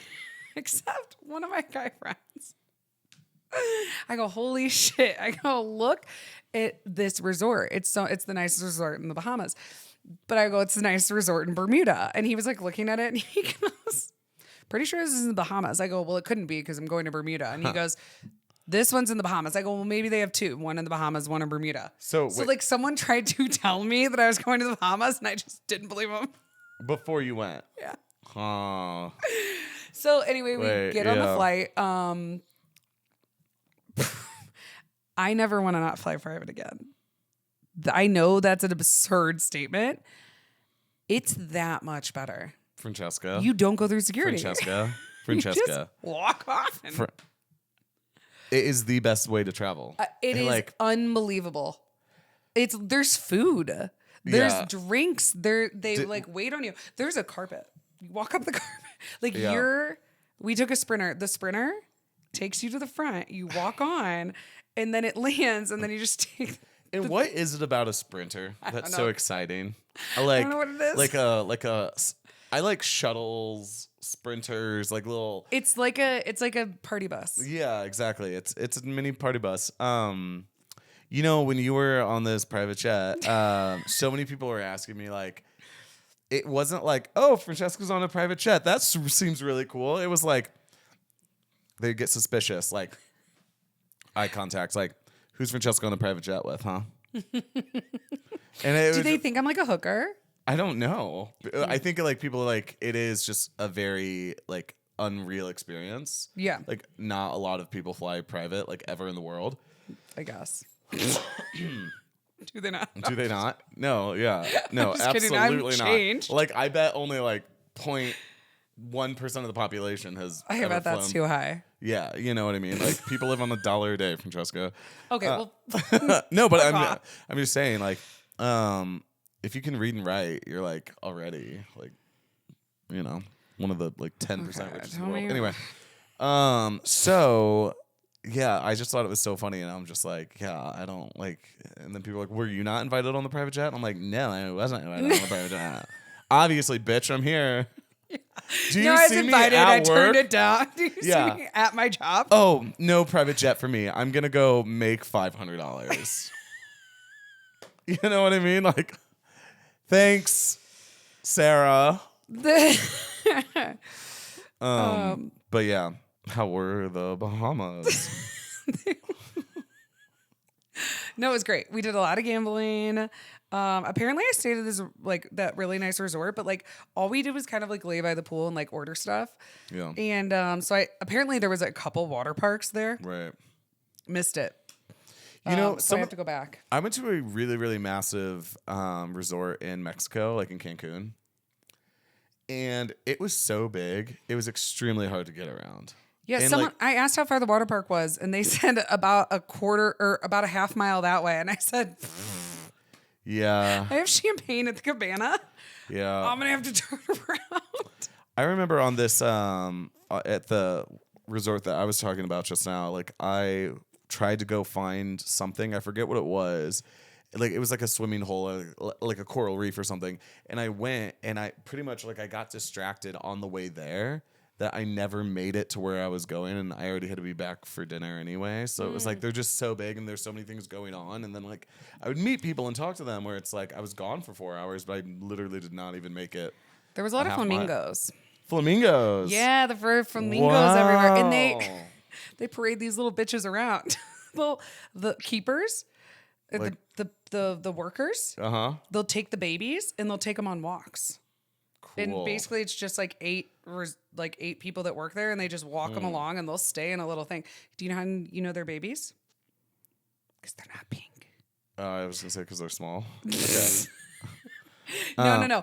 B: except one of my guy friends. I go, holy shit. I go, look at this resort. It's the nicest resort in the Bahamas. But I go, it's the nicest resort in Bermuda. And he was like looking at it and he goes, pretty sure this is in the Bahamas. I go, well, it couldn't be because I'm going to Bermuda. And he goes, This one's in the Bahamas. I go, well, maybe they have two. One in the Bahamas, one in Bermuda.
A: So, wait.
B: like, someone tried to tell me that I was going to the Bahamas, and I just didn't believe them.
A: Before you went.
B: Yeah.
A: Huh.
B: So anyway, we get on the flight. I never want to not fly private again. I know that's an absurd statement. It's that much better.
A: Francesca.
B: You don't go through security.
A: Francesca.
B: You just walk off. And
A: it is the best way to travel.
B: It is like unbelievable. There's food. There's drinks. They like wait on you. There's a carpet. You walk up the carpet. Like we took a Sprinter. The Sprinter takes you to the front. You walk on, and then it lands, and then you just take.
A: And what is it about a Sprinter that's so exciting? I
B: don't know what it is.
A: I like shuttles, Sprinters, like little.
B: It's like a party bus.
A: Yeah, exactly. It's a mini party bus. When you were on this private jet, so many people were asking me like. It wasn't like, oh, Francesca's on a private jet. That seems really cool. It was like, they get suspicious, like eye contact, like, who's Francesca on a private jet with, huh? And
B: do they think I'm like a hooker?
A: I don't know. I think like people like it is just a very like unreal experience.
B: Yeah,
A: like not a lot of people fly private like ever in the world.
B: I guess. Do they not?
A: Do they not? No, yeah. No,
B: absolutely
A: not. Like, I bet only like 0.1% of the population has.
B: I bet that's too high.
A: Yeah, you know what I mean? Like, people live on $1 a day, Francesca.
B: Okay, well.
A: No, but I'm just saying, like, if you can read and write, you're like already, like, one of the like 10% richest in the world. Anyway, so. Yeah, I just thought it was so funny, and I'm just like, yeah, I don't like. And then people are like, were you not invited on the private jet? And I'm like, no, I wasn't invited on the private jet. Obviously, bitch, I'm here. Yeah. Do you see me at
B: I
A: work?
B: Turned it down. Do you see me at my job?
A: Oh, no private jet for me. I'm gonna go make $500. You know what I mean? Like, thanks, Sarah. But yeah. How were the Bahamas?
B: No, it was great. We did a lot of gambling. Apparently I stayed at this like that really nice resort, but like all we did was kind of like lay by the pool and like order stuff.
A: Yeah.
B: And so apparently there was a couple water parks there.
A: Right.
B: Missed it. So I have to go back.
A: I went to a really, really massive resort in Mexico, like in Cancun. And it was so big, it was extremely hard to get around.
B: Yeah, I asked how far the water park was, and they said about a quarter or about a half mile that way. And I said,
A: yeah.
B: I have champagne at the cabana.
A: Yeah.
B: I'm going to have to turn around.
A: I remember on this, at the resort that I was talking about just now, like I tried to go find something. I forget what it was. Like it was like a swimming hole, like a coral reef or something. And I went and I pretty much like I got distracted on the way there. That I never made it to where I was going, and I already had to be back for dinner anyway. So it was like they're just so big, and there's so many things going on. And then like I would meet people and talk to them, where it's like I was gone for 4 hours, but I literally did not even make it.
B: There was a lot of flamingos.
A: Flamingos.
B: Yeah, the flamingos everywhere, and they parade these little bitches around. Well, the keepers, like, the workers. They'll take the babies and they'll take them on walks. Cool. And basically, it's just like eight people that work there, and they just walk them along, and they'll stay in a little thing. Do you know how you know they're babies? Because they're not pink.
A: I was gonna say because they're small.
B: No.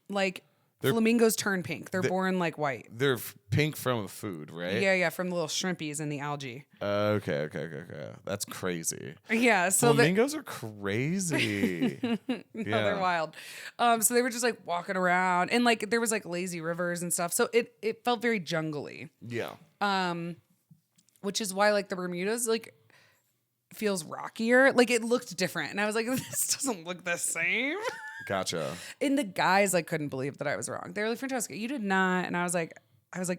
B: Like flamingos turn pink. They're born like white.
A: They're pink from food, right?
B: Yeah, from the little shrimpies and the algae.
A: Okay. That's crazy.
B: Yeah, so
A: flamingos are crazy.
B: They're wild. So they were just like walking around, and like there was like lazy rivers and stuff. So it felt very jungly.
A: Yeah.
B: Which is why like the Bermudas like feels rockier. Like it looked different, and I was like, this doesn't look the same.
A: Gotcha.
B: And the guys like couldn't believe that I was wrong. They were like, Francesca, you did not. And I was like,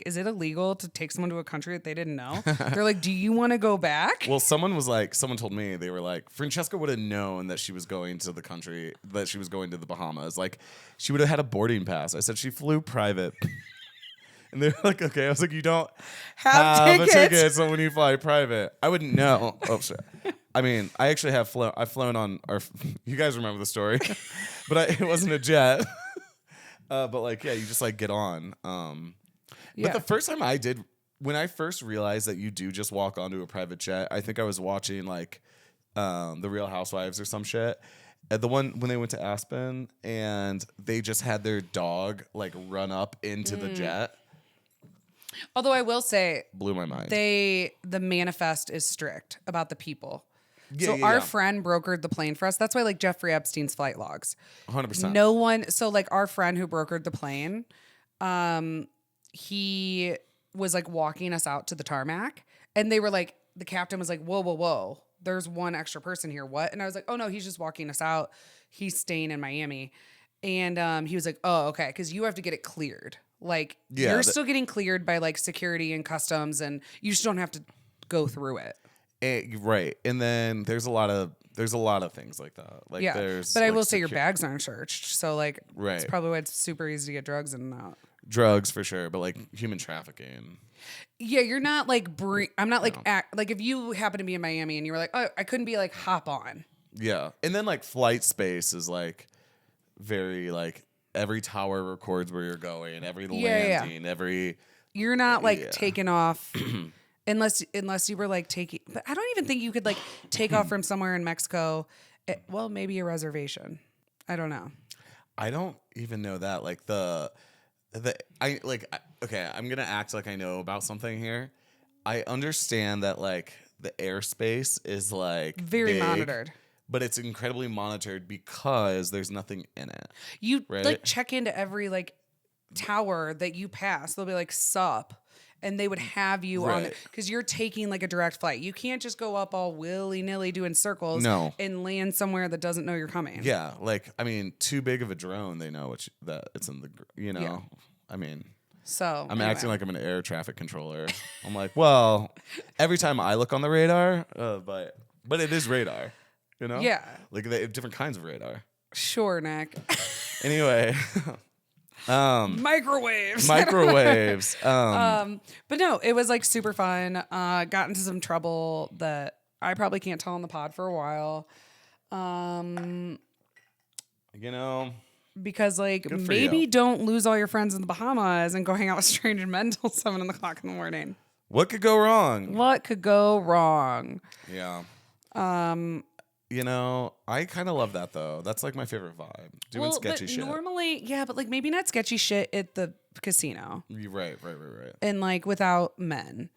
B: is it illegal to take someone to a country that they didn't know? They're like, do you want to go back?
A: Well, someone told me, they were like, Francesca would have known that she was going to the country, that she was going to the Bahamas. Like, she would have had a boarding pass. I said she flew private. And they're like, okay. I was like, you don't
B: Have
A: have a
B: tickets.
A: ticket, so when you fly private, I wouldn't know. Oh, shit. I mean, I actually have flown. I've flown on our. You guys remember the story, but it wasn't a jet. But like, yeah, you just like get on.
B: Yeah.
A: But the first time I did, when I first realized that you do just walk onto a private jet, I think I was watching like the Real Housewives or some shit. The one when they went to Aspen and they just had their dog like run up into the jet.
B: Although I will say,
A: Blew my mind.
B: the manifest is strict about the people.
A: Yeah,
B: So
A: yeah,
B: our
A: yeah.
B: friend brokered the plane for us. That's why like Jeffrey Epstein's flight logs.
A: 100%.
B: No one. So like our friend who brokered the plane, he was like walking us out to the tarmac, and they were like, the captain was like, "Whoa, whoa, whoa! There's one extra person here. What?" And I was like, "Oh no, he's just walking us out. He's staying in Miami." And he was like, "Oh, okay, because you have to get it cleared. Like
A: Yeah,
B: you're still getting cleared by like security and customs, and you just don't have to go through it."
A: Right. And then there's a lot of things like that. Like
B: Yeah,
A: there's
B: but I
A: like,
B: will say your bags aren't searched, so like it's
A: Right.
B: probably why it's super easy to get drugs and not.
A: drugs for sure, but like human trafficking.
B: Yeah, you're not like I'm not like like if you happen to be in Miami and you were like, oh, I couldn't be like hop on.
A: Yeah. And then like flight space is like very like every tower records where you're going, every
B: Yeah.
A: landing, every
B: You're not like
A: Yeah.
B: taking off unless you were like taking. But I don't even think you could like take off from somewhere in Mexico. Well, maybe a reservation. I don't know.
A: I don't even know that. Like okay, I'm gonna act like I know about something here. I understand that like the airspace is like
B: Very
A: big,
B: monitored.
A: but it's incredibly monitored because there's nothing in it.
B: You
A: Right.
B: like check into every like tower that you pass. They'll be like sup. And they would have you on
A: Right.
B: because you're taking like a direct flight. You can't just go up all willy nilly doing circles
A: No.
B: and land somewhere that doesn't know you're coming.
A: Yeah, like I mean, too big of a drone. They know that it's in the.
B: Yeah.
A: I mean,
B: So
A: I'm
B: anyway.
A: acting like I'm an air traffic controller. I'm like, well, every time I look on the radar, but it is radar. You know.
B: Yeah.
A: Like they have different kinds of radar.
B: Sure, Nick.
A: Anyway.
B: Microwaves.
A: Microwaves.
B: But no, it was like super fun. Got into some trouble that I probably can't tell on the pod for a while.
A: You know,
B: Because like
A: Good for
B: maybe
A: you.
B: don't lose all your friends in the Bahamas and go hang out with strange men till 7 o'clock in the morning.
A: what could go wrong?
B: What could go wrong?
A: Yeah. You know, I kind of love that though. That's like my favorite vibe. Doing sketchy
B: but
A: shit.
B: normally, yeah, but like maybe not sketchy shit at the casino
A: You're right.
B: and like without men.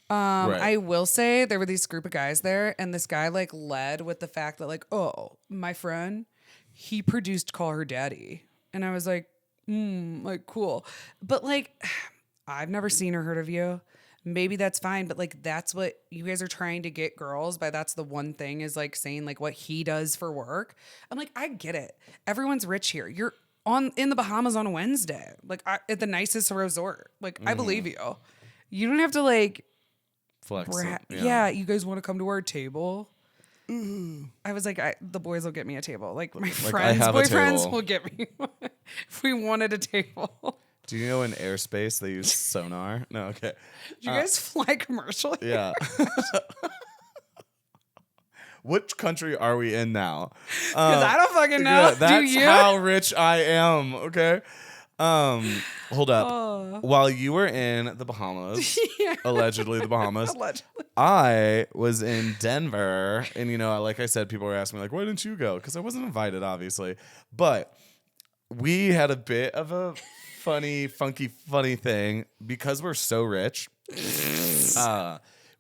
A: Right.
B: I will say there were these group of guys there, and this guy like led with the fact that like, oh, my friend, he produced Call Her Daddy, and I was like, like cool, but like, I've never seen or heard of you. Maybe that's fine, but like that's what you guys are trying to get girls by. That's the one thing is like saying like what he does for work. I'm like, I get it. Everyone's rich here. You're in the Bahamas on a Wednesday, like at the nicest resort. Like I believe you. You don't have to like.
A: Flex.
B: Yeah, you guys want to come to our table? I was like, the boys will get me a table. Like my friends'
A: have a
B: boyfriends
A: table.
B: will get me one if we wanted a table.
A: Do you know in airspace they use sonar? No, okay.
B: Do you guys fly commercially?
A: Yeah. Which country are we in now?
B: Because I don't fucking know.
A: Yeah, that's
B: Do you?
A: how rich I am. Okay. Hold up. While you were in the Bahamas,
B: Yeah.
A: allegedly the Bahamas,
B: Allegedly.
A: I was in Denver, and you know, like I said, people were asking me like, "Why didn't you go?" Because I wasn't invited, obviously. But we had a bit of a funny thing because we're so rich.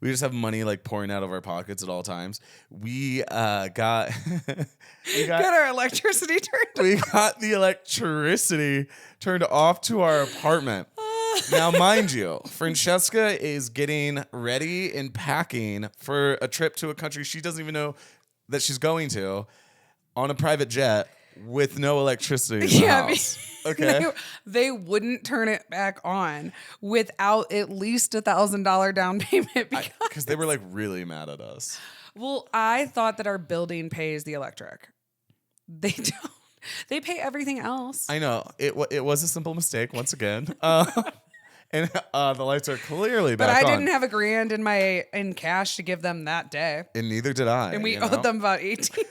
A: We just have money like pouring out of our pockets at all times. We got
B: Get our electricity turned.
A: we got the electricity turned off to our apartment. Now, mind you, Francesca is getting ready and packing for a trip to a country she doesn't even know that she's going to on a private jet with no electricity in the
B: Yeah,
A: house. Okay.
B: they wouldn't turn it back on without at least $1,000 down payment.
A: Because they were like really mad at us.
B: Well, I thought that our building pays the electric. They don't. They pay everything else.
A: I know. It was a simple mistake once again. And the lights are clearly
B: But
A: back
B: I
A: on.
B: didn't have $1,000 in cash to give them that day.
A: And neither did I.
B: And we
A: you know?
B: owed them about 18.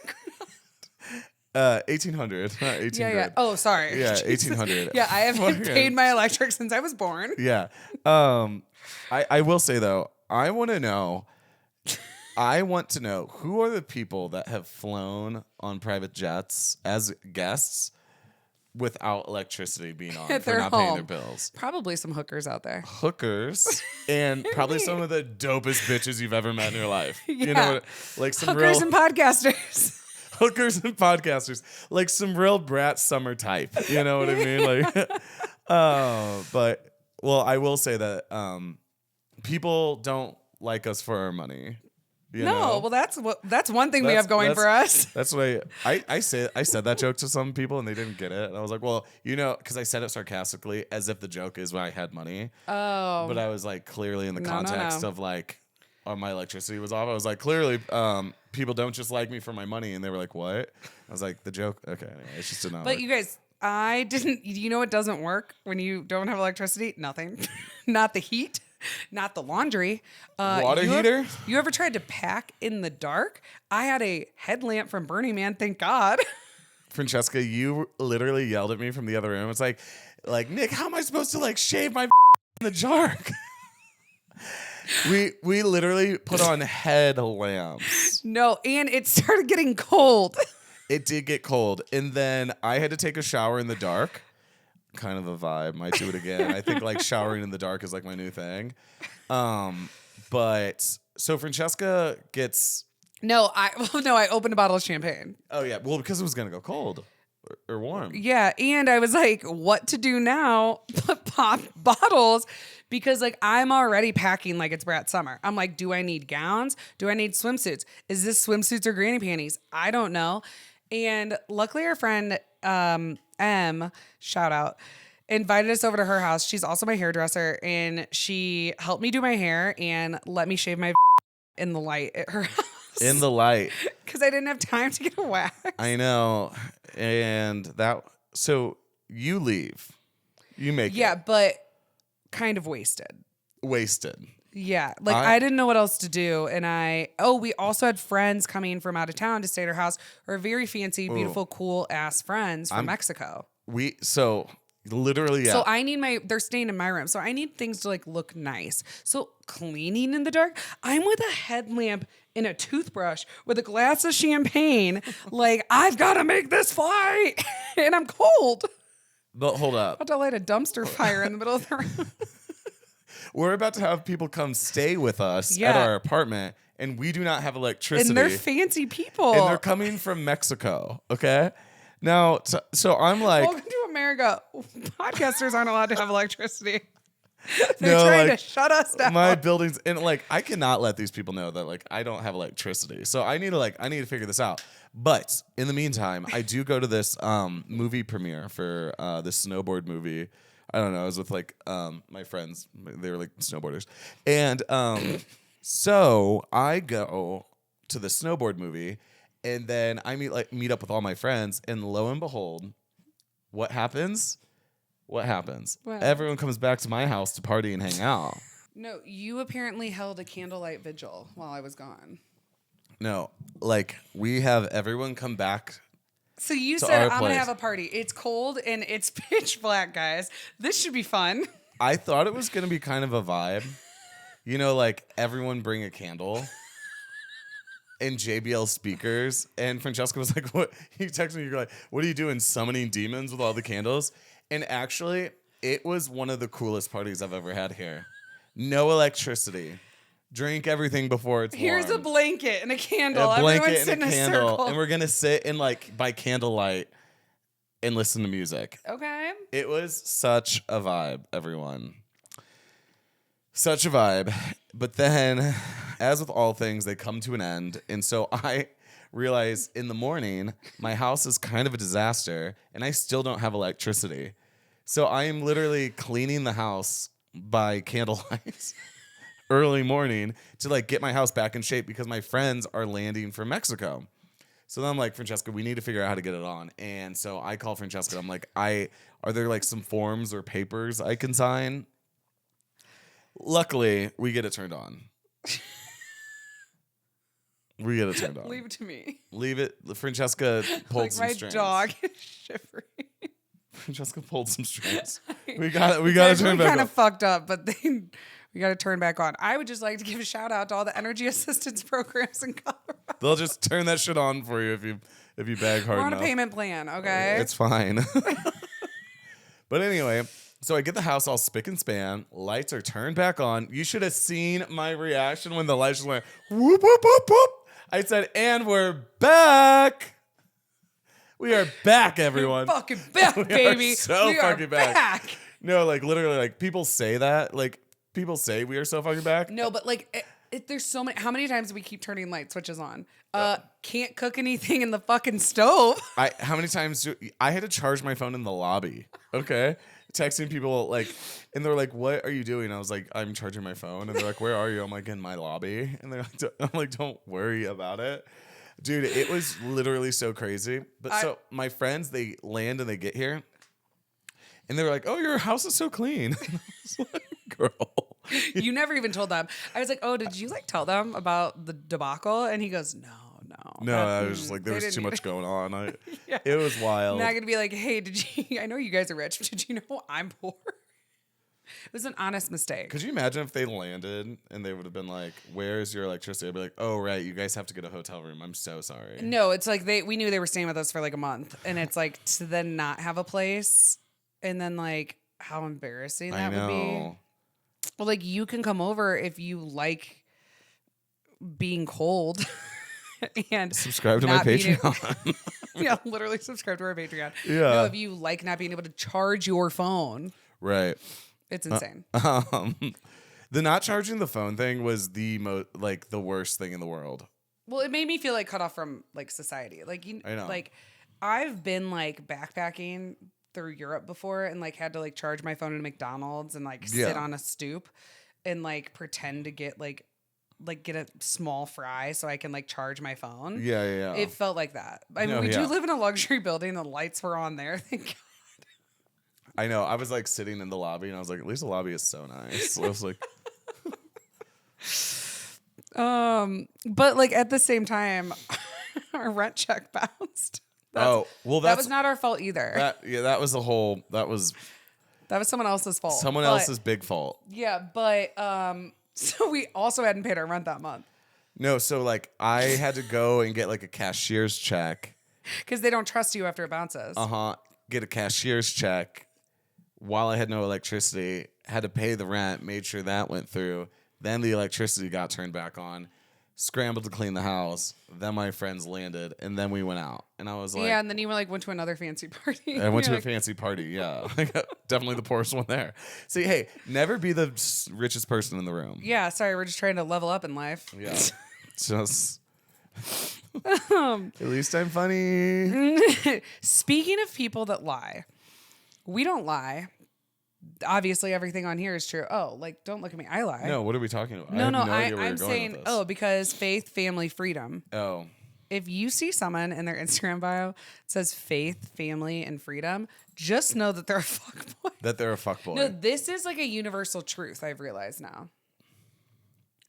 A: 1800, not 18
B: Yeah.
A: grand.
B: Oh, sorry.
A: Yeah,
B: Jesus.
A: 1800.
B: Yeah, I haven't
A: Fucking-
B: paid my electric since I was born.
A: Yeah. I will say though, I want to know who are the people that have flown on private jets as guests without electricity being on
B: At
A: for
B: their
A: not paying their
B: home.
A: bills.
B: Probably some hookers out there.
A: Hookers and probably some of the dopest bitches you've ever met in your life. You
B: Yeah.
A: know what? Like some
B: Hookers
A: real
B: and podcasters.
A: hookers and podcasters, like some real brat summer type. You know what I mean? Like, but well, I will say that people don't like us for our money. You know?
B: Well, that's one thing we have going for us.
A: That's what I said that joke to some people and they didn't get it. And I was like, well, you know, because I said it sarcastically as if the joke is when I had money.
B: Oh.
A: But I was like clearly in the
B: No,
A: context
B: no.
A: of like, my electricity was off. I was like, clearly, people don't just like me for my money. And they were like, what? I was like, the joke. Okay, anyway, it's just not.
B: But you guys, I didn't. You know what doesn't work when you don't have electricity? Nothing. Not the heat. Not the laundry.
A: Water
B: you
A: heater?
B: You ever tried to pack in the dark? I had a headlamp from Burning Man. Thank God.
A: Francesca, you literally yelled at me from the other room. It's like Nick, how am I supposed to like shave my in the dark? we literally put on headlamps.
B: No, and it started getting cold.
A: It did get cold, and then I had to take a shower in the dark. Kind of a vibe. Might do it again. I think like showering in the dark is like my new thing. But so Francesca gets.
B: No, I opened a bottle of champagne.
A: Oh yeah, well because it was gonna go cold or warm.
B: Yeah, and I was like, what to do now? Pop bottles because like I'm already packing like it's Brat Summer. I'm like, do I need gowns? Do I need swimsuits? Is this swimsuits or granny panties? I don't know. And luckily our friend M, shout out, invited us over to her house. She's also my hairdresser and she helped me do my hair and let me shave my in the light at her house.
A: In the light.
B: Because I didn't have time to get a wax.
A: I know. And that, so you leave. You make
B: Yeah,
A: it.
B: but kind of wasted.
A: Wasted.
B: Yeah. Like I didn't know what else to do. And we also had friends coming from out of town to stay at our house. Our very fancy, beautiful, cool ass friends from Mexico.
A: So literally, yeah.
B: So they're staying in my room. So I need things to like look nice. So cleaning in the dark, I'm with a headlamp and a toothbrush with a glass of champagne. Like I've got to make this fly and I'm cold.
A: But hold up.
B: About to light a dumpster fire in the middle of the room.
A: We're about to have people come stay with us at
B: Yeah.
A: our apartment, and we do not have electricity.
B: And they're fancy people.
A: And they're coming from Mexico. Okay. Now, so I'm like,
B: Welcome to America. Podcasters aren't allowed to have electricity. They're
A: No,
B: trying
A: like,
B: to shut us down.
A: my buildings, and like I cannot let these people know that like I don't have electricity. So I need to figure this out. But in the meantime, I do go to this movie premiere for this snowboard movie. I don't know. I was with like my friends. They were like snowboarders, and so I go to the snowboard movie, and then I meet up with all my friends, and lo and behold, what happens? What happens?
B: What?
A: Everyone comes back to my house to party and hang out.
B: No, you apparently held a candlelight vigil while I was gone.
A: No, like we have everyone come back.
B: So you
A: To
B: said
A: our
B: I'm gonna
A: place.
B: have a party. It's cold and it's pitch black, guys. This should be fun.
A: I thought it was gonna be kind of a vibe. You know, like everyone bring a candle and JBL speakers. And Francesca was like, what? He texted me, you're like, what are you doing? Summoning demons with all the candles? And actually, it was one of the coolest parties I've ever had here. No electricity. Drink everything before it's
B: Here's a
A: warm.
B: blanket and a candle.
A: A
B: Everyone
A: blanket
B: sit
A: and a
B: in
A: candle.
B: circle.
A: And we're gonna sit in like by candlelight and listen to music.
B: Okay.
A: It was such a vibe, everyone. Such a vibe. But then, as with all things, they come to an end. And so I realize in the morning, my house is kind of a disaster, and I still don't have electricity. So I am literally cleaning the house by candlelight early morning to like get my house back in shape because my friends are landing from Mexico. So then I'm like, Francesca, we need to figure out how to get it on. And so I call Francesca. I'm like, are there like some forms or papers I can sign? Luckily, we get it turned on. We get it turned on.
B: Leave it to me.
A: Leave it. Francesca pulled
B: Like
A: some
B: my
A: strings.
B: dog is shivering.
A: Francesca pulled some strings. We got to turn back
B: kind
A: on.
B: of fucked up, but then we got to turn back on. I would just like to give a shout out to all the energy assistance programs in Colorado.
A: They'll just turn that shit on for you if you bag hard
B: We're on
A: enough.
B: a payment plan, okay?
A: It's fine. But anyway, so I get the house all spick and span. Lights are turned back on. You should have seen my reaction when the lights just went whoop, whoop, whoop, whoop. I said, and we're back. We are back, everyone.
B: Fucking back, baby.
A: Are so
B: we
A: fucking
B: are
A: back. No, like literally, like people say that. Like people say we are so fucking back.
B: No, but like there's so many. How many times do we keep turning light switches on? Can't cook anything in the fucking stove.
A: How many times I had to charge my phone in the lobby? Okay. Texting people like, and they're like, "What are you doing?" I was like, "I'm charging my phone." And they're like, "Where are you?" I'm like, "In my lobby." And they're like, I'm like, "Don't worry about it." Dude, it was literally so crazy. But so my friends, they land and they get here. And they were like, "Oh, your house is so clean." I was like, girl.
B: You never even told them. I was like, "Oh, did you like tell them about the debacle?" And he goes, "No."
A: No, I was just like, there was too much going on. It was wild.
B: Not gonna be like, "Hey, did you? I know you guys are rich. But did you know I'm poor?" It was an honest mistake.
A: Could you imagine if they landed and they would have been like, "Where's your electricity?" I'd be like, "Oh, right, you guys have to get a hotel room. I'm so sorry."
B: No, it's like we knew they were staying with us for like a month, and it's like to then not have a place, and then like how embarrassing that would be. Well, like you can come over if you like being cold. And
A: subscribe to my Patreon.
B: Yeah, literally subscribe to our Patreon.
A: Yeah.
B: No, if you like not being able to charge your phone.
A: Right.
B: It's insane.
A: The not charging the phone thing was the the worst thing in the world.
B: Well, it made me feel like cut off from like society. Like
A: I know.
B: like I've been like backpacking through Europe before and like had to like charge my phone at a McDonald's and like sit on a stoop and like pretend to get get a small fry so I can like charge my phone.
A: Yeah.
B: It felt like that. I mean, we do live in a luxury building. The lights were on there. Thank God.
A: I know. I was like sitting in the lobby and I was like, at least the lobby is so nice. I was like,
B: but like at the same time, our rent check bounced.
A: that
B: was not our fault either.
A: That was that was
B: someone else's fault.
A: Someone else's big fault.
B: Yeah, but so we also hadn't paid our rent that month.
A: No, so like I had to go and get like a cashier's check.
B: Because they don't trust you after it bounces.
A: Get a cashier's check while I had no electricity. Had to pay the rent, made sure that went through. Then the electricity got turned back on. Scrambled to clean the house. Then my friends landed, and then we went out. And I was like,
B: yeah, and then you went to another fancy party.
A: I went to a fancy party. Yeah, definitely the poorest one there. See, hey, never be the richest person in the room.
B: Yeah, sorry, we're just trying to level up in life.
A: Yeah, just at least I'm funny.
B: Speaking of people that lie, we don't lie. Obviously, everything on here is true. Oh, like, don't look at me. I lie.
A: No, what are we talking about?
B: No,
A: idea where
B: I'm
A: you're going
B: saying,
A: with this.
B: because faith, family, freedom.
A: Oh.
B: If you see someone in their Instagram bio says faith, family, and freedom, just know that they're a fuckboy.
A: That they're a fuckboy.
B: No, this is like a universal truth I've realized now.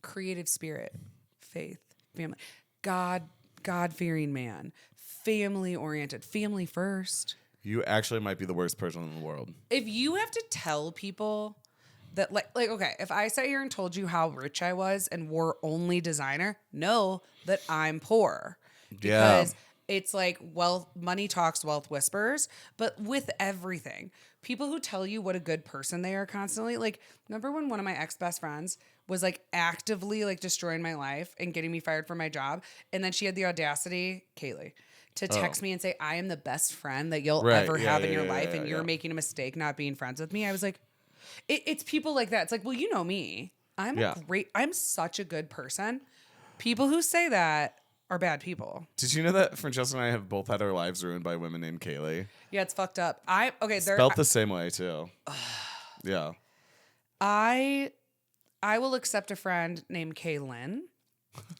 B: Creative spirit, faith, family, God-fearing man, family-oriented, family first.
A: You actually might be the worst person in the world.
B: If you have to tell people that like okay, if I sat here and told you how rich I was and wore only designer, know that I'm poor. Because it's like money talks, wealth whispers, but with everything. People who tell you what a good person they are constantly, like, remember when one of my ex-best friends was like actively like destroying my life and getting me fired from my job, and then she had the audacity, Kaylee, to text me and say, I am the best friend that you'll ever have in your life, and you're making a mistake not being friends with me. I was like, it's people like that. It's like, well, you know me. I'm such a good person. People who say that are bad people.
A: Did you know that Francesca and I have both had our lives ruined by women named Kaylee?
B: Yeah, it's fucked up.
A: Spelt the same way too. Yeah.
B: I will accept a friend named Kaylin.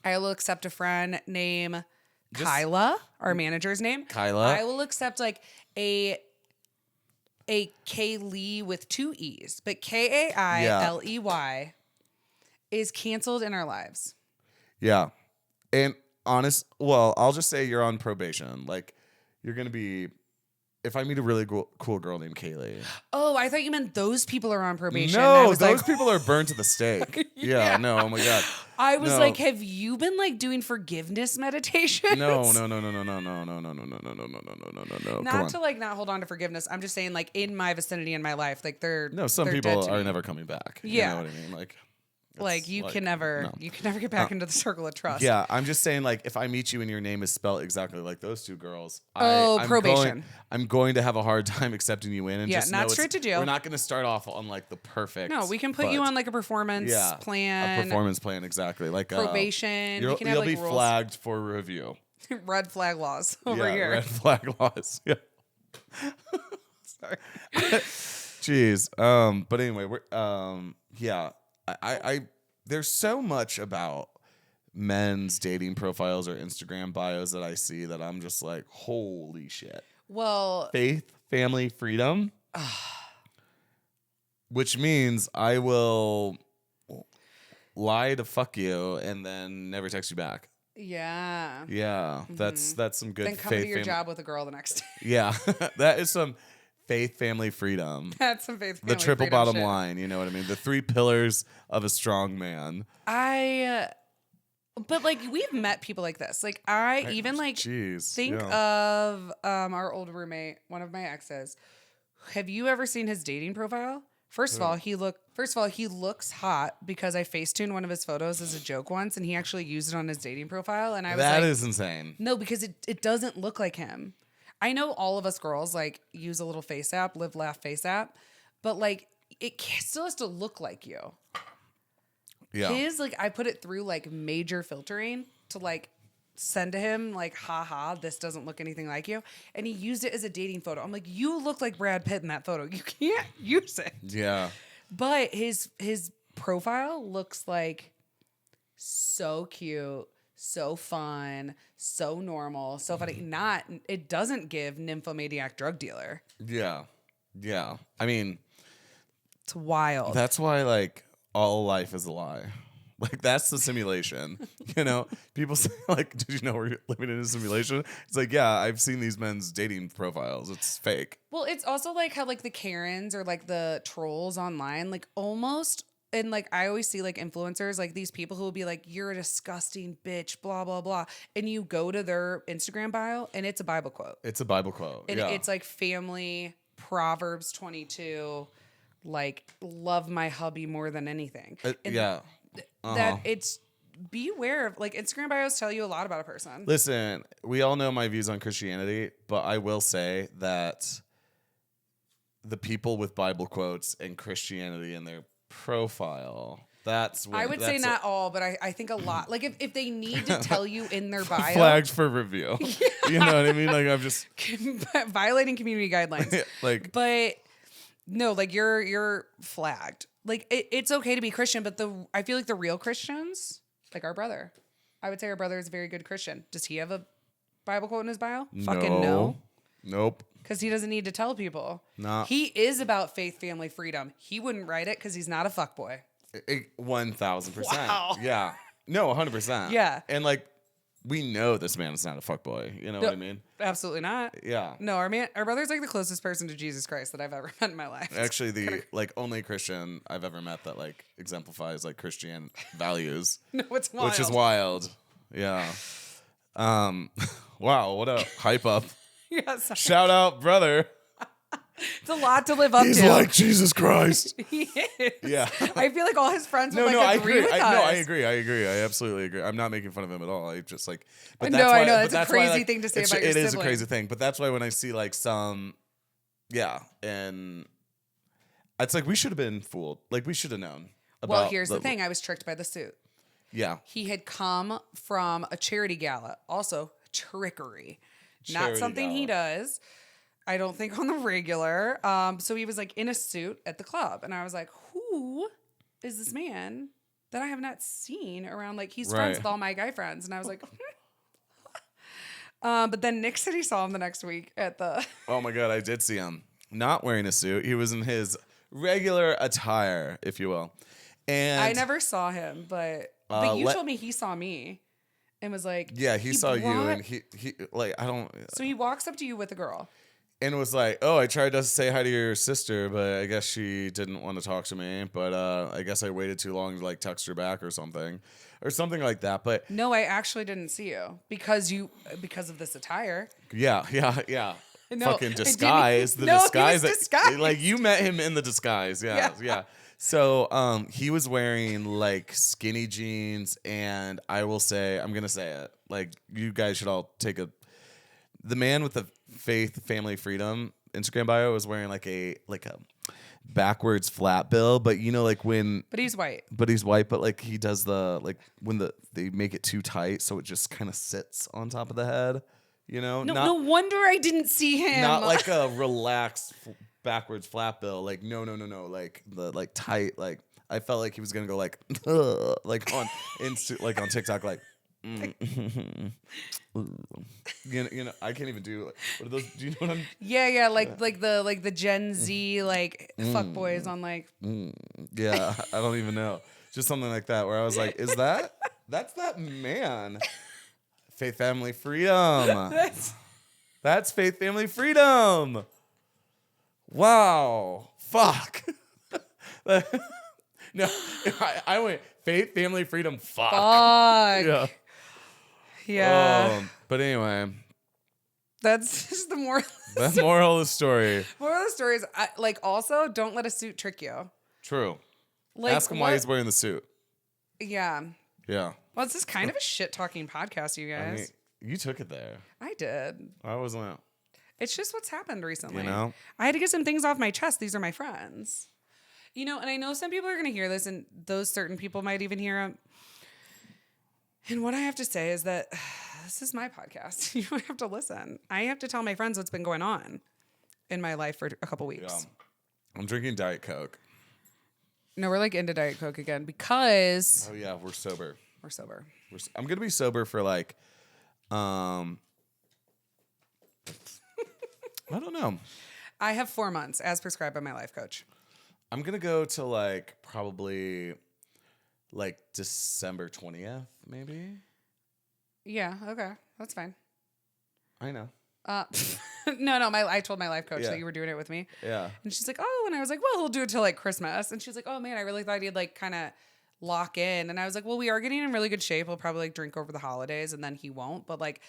B: I will accept a friend named Kyla, our manager's name.
A: Kyla.
B: I will accept like a a Kaylee with 2 E's, but Kailey is canceled in our lives.
A: Yeah. And I'll just say you're on probation. Like, you're going to be, if I meet a really cool girl named Kaylee.
B: Oh, I thought you meant those people are on probation. I
A: No,
B: was
A: those
B: like,
A: people are burned to the stake. Yeah, no, oh my God.
B: I was
A: No.
B: like, have you been like doing forgiveness meditation?
A: No. Come
B: Not
A: on.
B: to like not hold on to forgiveness. I'm just saying, like, in my vicinity in my life, like
A: No, some
B: they're
A: people
B: dead to
A: are
B: me.
A: never coming back.
B: Yeah.
A: You know what I mean?
B: Like you can never
A: no.
B: get back into the circle of trust.
A: Yeah, I'm just saying, like, if I meet you and your name is spelled exactly like those two girls, I'm
B: probation.
A: I'm going to have a hard time accepting you in. And
B: Yeah,
A: just
B: not
A: know
B: straight to jail.
A: We're not going to start off on like the perfect.
B: No, we can put you
A: but-
B: on like a performance plan.
A: a performance plan, exactly. Like
B: Probation.
A: You'll,
B: We can have,
A: you'll
B: like,
A: be
B: rules.
A: flagged for review.
B: Red flag laws over here.
A: Red flag laws. Yeah.
B: Sorry.
A: Jeez. But anyway, we're yeah. I there's so much about men's dating profiles or Instagram bios that I see that I'm just like, holy shit.
B: Well,
A: Faith, family, freedom. Which means I will lie to fuck you and then never text you back.
B: yeah.
A: Yeah. That's some good
B: Then come
A: faith
B: to your
A: fam-
B: job with a girl the next day.
A: Yeah. That is some faith, family, freedom.
B: That's some faith.
A: The
B: family,
A: triple
B: freedom
A: bottom
B: shit.
A: line, you know what I mean? The 3 pillars of a strong man.
B: But like we've met people like this. Like I even like
A: Jeez,
B: think
A: yeah.
B: of our old roommate, one of my exes. Have you ever seen his dating profile? First of all, he looks hot because I facetuned one of his photos as a joke once, and he actually used it on his dating profile. And I was
A: That
B: like,
A: is insane.
B: no, because it doesn't look like him. I know all of us girls like use a little face app, live, laugh, face app, but like it still has to look like you.
A: Yeah.
B: His, like, I put it through like major filtering to like send to him like, haha, this doesn't look anything like you. And he used it as a dating photo. I'm like, you look like Brad Pitt in that photo. You can't use it.
A: Yeah.
B: But his profile looks like so cute, so fun, so normal, so funny. It doesn't give nymphomaniac drug dealer.
A: Yeah. Yeah. I mean,
B: It's wild.
A: that's why like all life is a lie. Like that's the simulation. You know, people say like, "Did you know we're living in a simulation?" It's like, yeah, I've seen these men's dating profiles. It's fake.
B: Well, it's also like how like the Karens or like the trolls online, like almost, and like I always see like influencers, like these people who will be like, "You're a disgusting bitch," blah blah blah, and you go to their Instagram bio and it's a Bible quote,
A: It's a Bible quote.
B: and
A: yeah.
B: it's like family, Proverbs 22, like love my hubby more than anything. And
A: yeah.
B: that it's beware of like Instagram bios tell you a lot about a person.
A: Listen, we all know my views on Christianity, but I will say that the people with Bible quotes and Christianity in their profile, that's when
B: I would say not all, but I think a lot. Like if they need to tell you in their bio,
A: flagged for review. You know what I mean? Like I'm just
B: violating community guidelines.
A: like
B: But no, like you're flagged. Like it's okay to be Christian, but I feel like the real Christians, like our brother, I would say our brother is a very good Christian. Does he have a Bible quote in his bio? Fucking no.
A: Nope.
B: Because he doesn't need to tell people.
A: Nah.
B: He is about faith, family, freedom. He wouldn't write it because he's not a fuckboy.
A: 1,000%.
B: Wow.
A: Yeah. No, 100%.
B: Yeah.
A: And like we know this man is not a fuckboy. You know what I mean?
B: Absolutely not.
A: Yeah.
B: No, our brother's like the closest person to Jesus Christ that I've ever met in my life.
A: Actually, the like only Christian I've ever met that like exemplifies like Christian values,
B: No, it's wild.
A: which is wild. Yeah. Wow, what a hype up!
B: Yeah, sorry.
A: Shout out, brother.
B: It's a lot to live up
A: He's
B: to.
A: like Jesus Christ.
B: He is.
A: Yeah.
B: I feel like all his friends would
A: No,
B: like
A: I
B: agree
A: agree.
B: with us.
A: I agree. I absolutely agree. I'm not making fun of him at all. I just like, but
B: No,
A: that's
B: I
A: why,
B: know.
A: but
B: That's a
A: that's why,
B: crazy
A: like,
B: thing to say
A: it's-
B: about your
A: It is a
B: sibling.
A: crazy thing, but that's why when I see like some, yeah, and it's like we should have been fooled. Like we should have known.
B: Well,
A: About
B: here's the thing. I was tricked by the suit.
A: Yeah.
B: He had come from a charity gala. Also, trickery. Not
A: Charity
B: something he
A: gala.
B: does. I don't think on the regular. So he was like in a suit at the club. And I was like, who is this man that I have not seen around? Like he's friends
A: Right.
B: with all my guy friends. And I was like, but then Nick said he saw him the next week at the...
A: Oh my God, I did see him. not wearing a suit. He was in his regular attire, if you will. And
B: I never saw him, but you told me he saw me and was like,
A: yeah, he saw you, and he like I don't.
B: So he walks up to you with a girl.
A: And was like, oh, I tried to say hi to your sister, but I guess she didn't want to talk to me. But I guess I waited too long to like text her back or something like that. But
B: no, I actually didn't see you because of this attire.
A: Yeah.
B: No,
A: fucking disguise. The
B: no,
A: disguise.
B: he was disguised.
A: Like you met him in the disguise. Yeah. So he was wearing like skinny jeans, and I will say, I'm gonna say it. Like you guys should all take a. The man with the Faith Family Freedom Instagram bio was wearing like a backwards flat bill, but you know, like when.
B: But he's white.
A: But he's white, but like he does the like when they make it too tight, so it just kind of sits on top of the head. You know,
B: no wonder I didn't see him.
A: Not like a relaxed backwards flat bill. Like no, like the like tight. Like I felt like he was gonna go like like on like on TikTok like. You know, I can't even do like, what are those? Do you know what I'm?
B: Yeah, like the Gen Z like fuck boys on like.
A: Yeah, I don't even know. Just something like that where I was like, that's that man. Faith Family Freedom. That's Faith Family Freedom. Wow. Fuck. No, I went Faith Family Freedom. Fuck. Yeah.
B: Yeah.
A: But anyway,
B: that's just the moral.
A: The moral of the story.
B: Moral of the story is like also don't let a suit trick you.
A: True.
B: Like,
A: ask him why he's wearing the suit.
B: Yeah.
A: Yeah.
B: Well, this is kind of a shit talking podcast, you guys.
A: I mean, you took it there.
B: I did.
A: I wasn't.
B: It's just what's happened recently.
A: You know?
B: I had to get some things off my chest. These are my friends. You know, and I know some people are going to hear this, and those certain people might even hear them. And what I have to say is that this is my podcast. You don't have to listen. I have to tell my friends what's been going on in my life for a couple weeks.
A: Yeah. I'm drinking Diet Coke.
B: No, we're like into Diet Coke again because...
A: Oh, yeah, we're sober.
B: We're sober.
A: I'm going to be sober for like... I don't know.
B: I have 4 months as prescribed by my life coach.
A: I'm going to go to like probably like December 20th, maybe.
B: Yeah, okay. That's fine.
A: I know.
B: No, I told my life coach that you were doing it with me.
A: Yeah.
B: And she's like, oh, and I was like, well, he'll do it till like Christmas. And she's like, oh man, I really thought he'd like kind of lock in. And I was like, well, we are getting in really good shape. We'll probably like drink over the holidays and then he won't. But like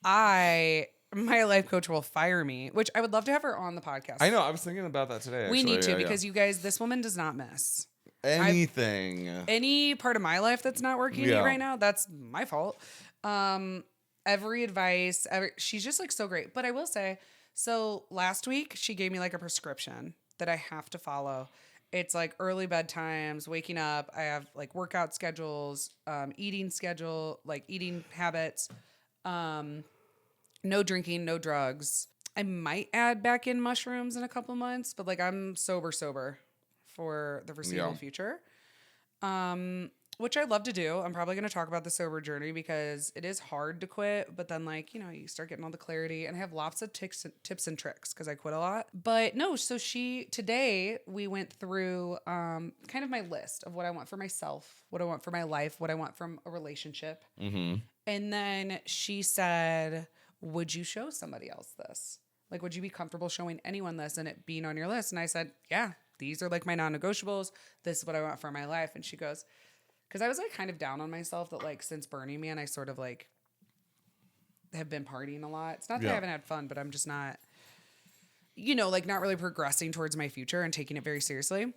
B: my life coach will fire me, which I would love to have her on the podcast.
A: I know. I was thinking about that today.
B: We need to because you guys, this woman does not miss
A: anything.
B: Any part of my life that's not working right now, that's my fault. Every advice, she's just like so great. But I will say, so last week she gave me like a prescription that I have to follow. It's like early bedtimes, waking up. I have like workout schedules, eating schedule, like eating habits, no drinking, no drugs. I might add back in mushrooms in a couple months, but like I'm sober for the foreseeable future. Which I love to do. I'm probably going to talk about the sober journey because it is hard to quit, but then like, you know, you start getting all the clarity and I have lots of tips and tricks because I quit a lot. But no, so today we went through kind of my list of what I want for myself, what I want for my life, what I want from a relationship. Mm-hmm. And then she said, would you show somebody else this? Like, would you be comfortable showing anyone this and it being on your list? And I said, yeah, these are like my non-negotiables. This is what I want for my life. And she goes, because I was like kind of down on myself that like since Burning Man, I sort of like have been partying a lot. It's not that I haven't had fun, but I'm just not, you know, like not really progressing towards my future and taking it very seriously.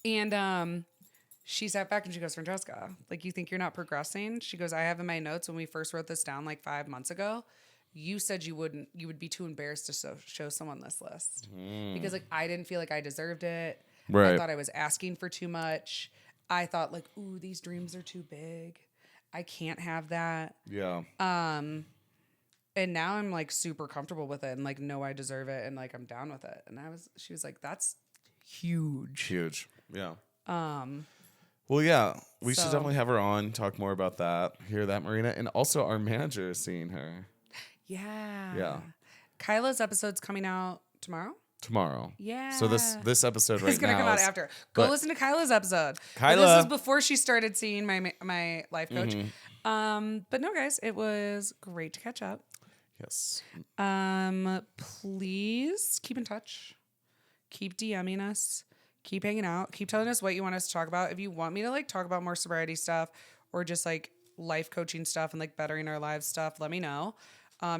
B: And she sat back and she goes, Francesca, like you think you're not progressing? She goes, I have in my notes when we first wrote this down like 5 months ago, you said you would be too embarrassed to show someone this list because like I didn't feel like I deserved it. Right. I thought I was asking for too much. I thought like, ooh, these dreams are too big. I can't have that. Yeah. And now I'm like super comfortable with it and like know I deserve it and like I'm down with it. And she was like, that's huge.
A: Huge. Yeah. Well, yeah, we should definitely have her on, talk more about that, hear that, Marina. And also our manager is seeing her.
B: Yeah.
A: Yeah.
B: Kyla's episode's coming out tomorrow.
A: tomorrow.
B: Yeah.
A: So this episode right
B: It's gonna
A: now
B: come out
A: is-
B: after. Go
A: but-
B: listen to Kyla's episode. But
A: Kyla.
B: this is before she started seeing my life coach. But no, guys, it was great to catch up.
A: Yes.
B: Please keep in touch. Keep DMing us. Keep hanging out. Keep telling us what you want us to talk about. If you want me to like talk about more sobriety stuff or just like life coaching stuff and like bettering our lives stuff, let me know.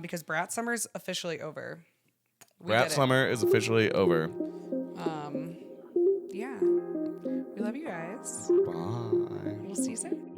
B: Because Brat Summer's officially over.
A: Brat Summer is officially over.
B: Yeah. We love you guys.
A: Bye.
B: We'll see you soon.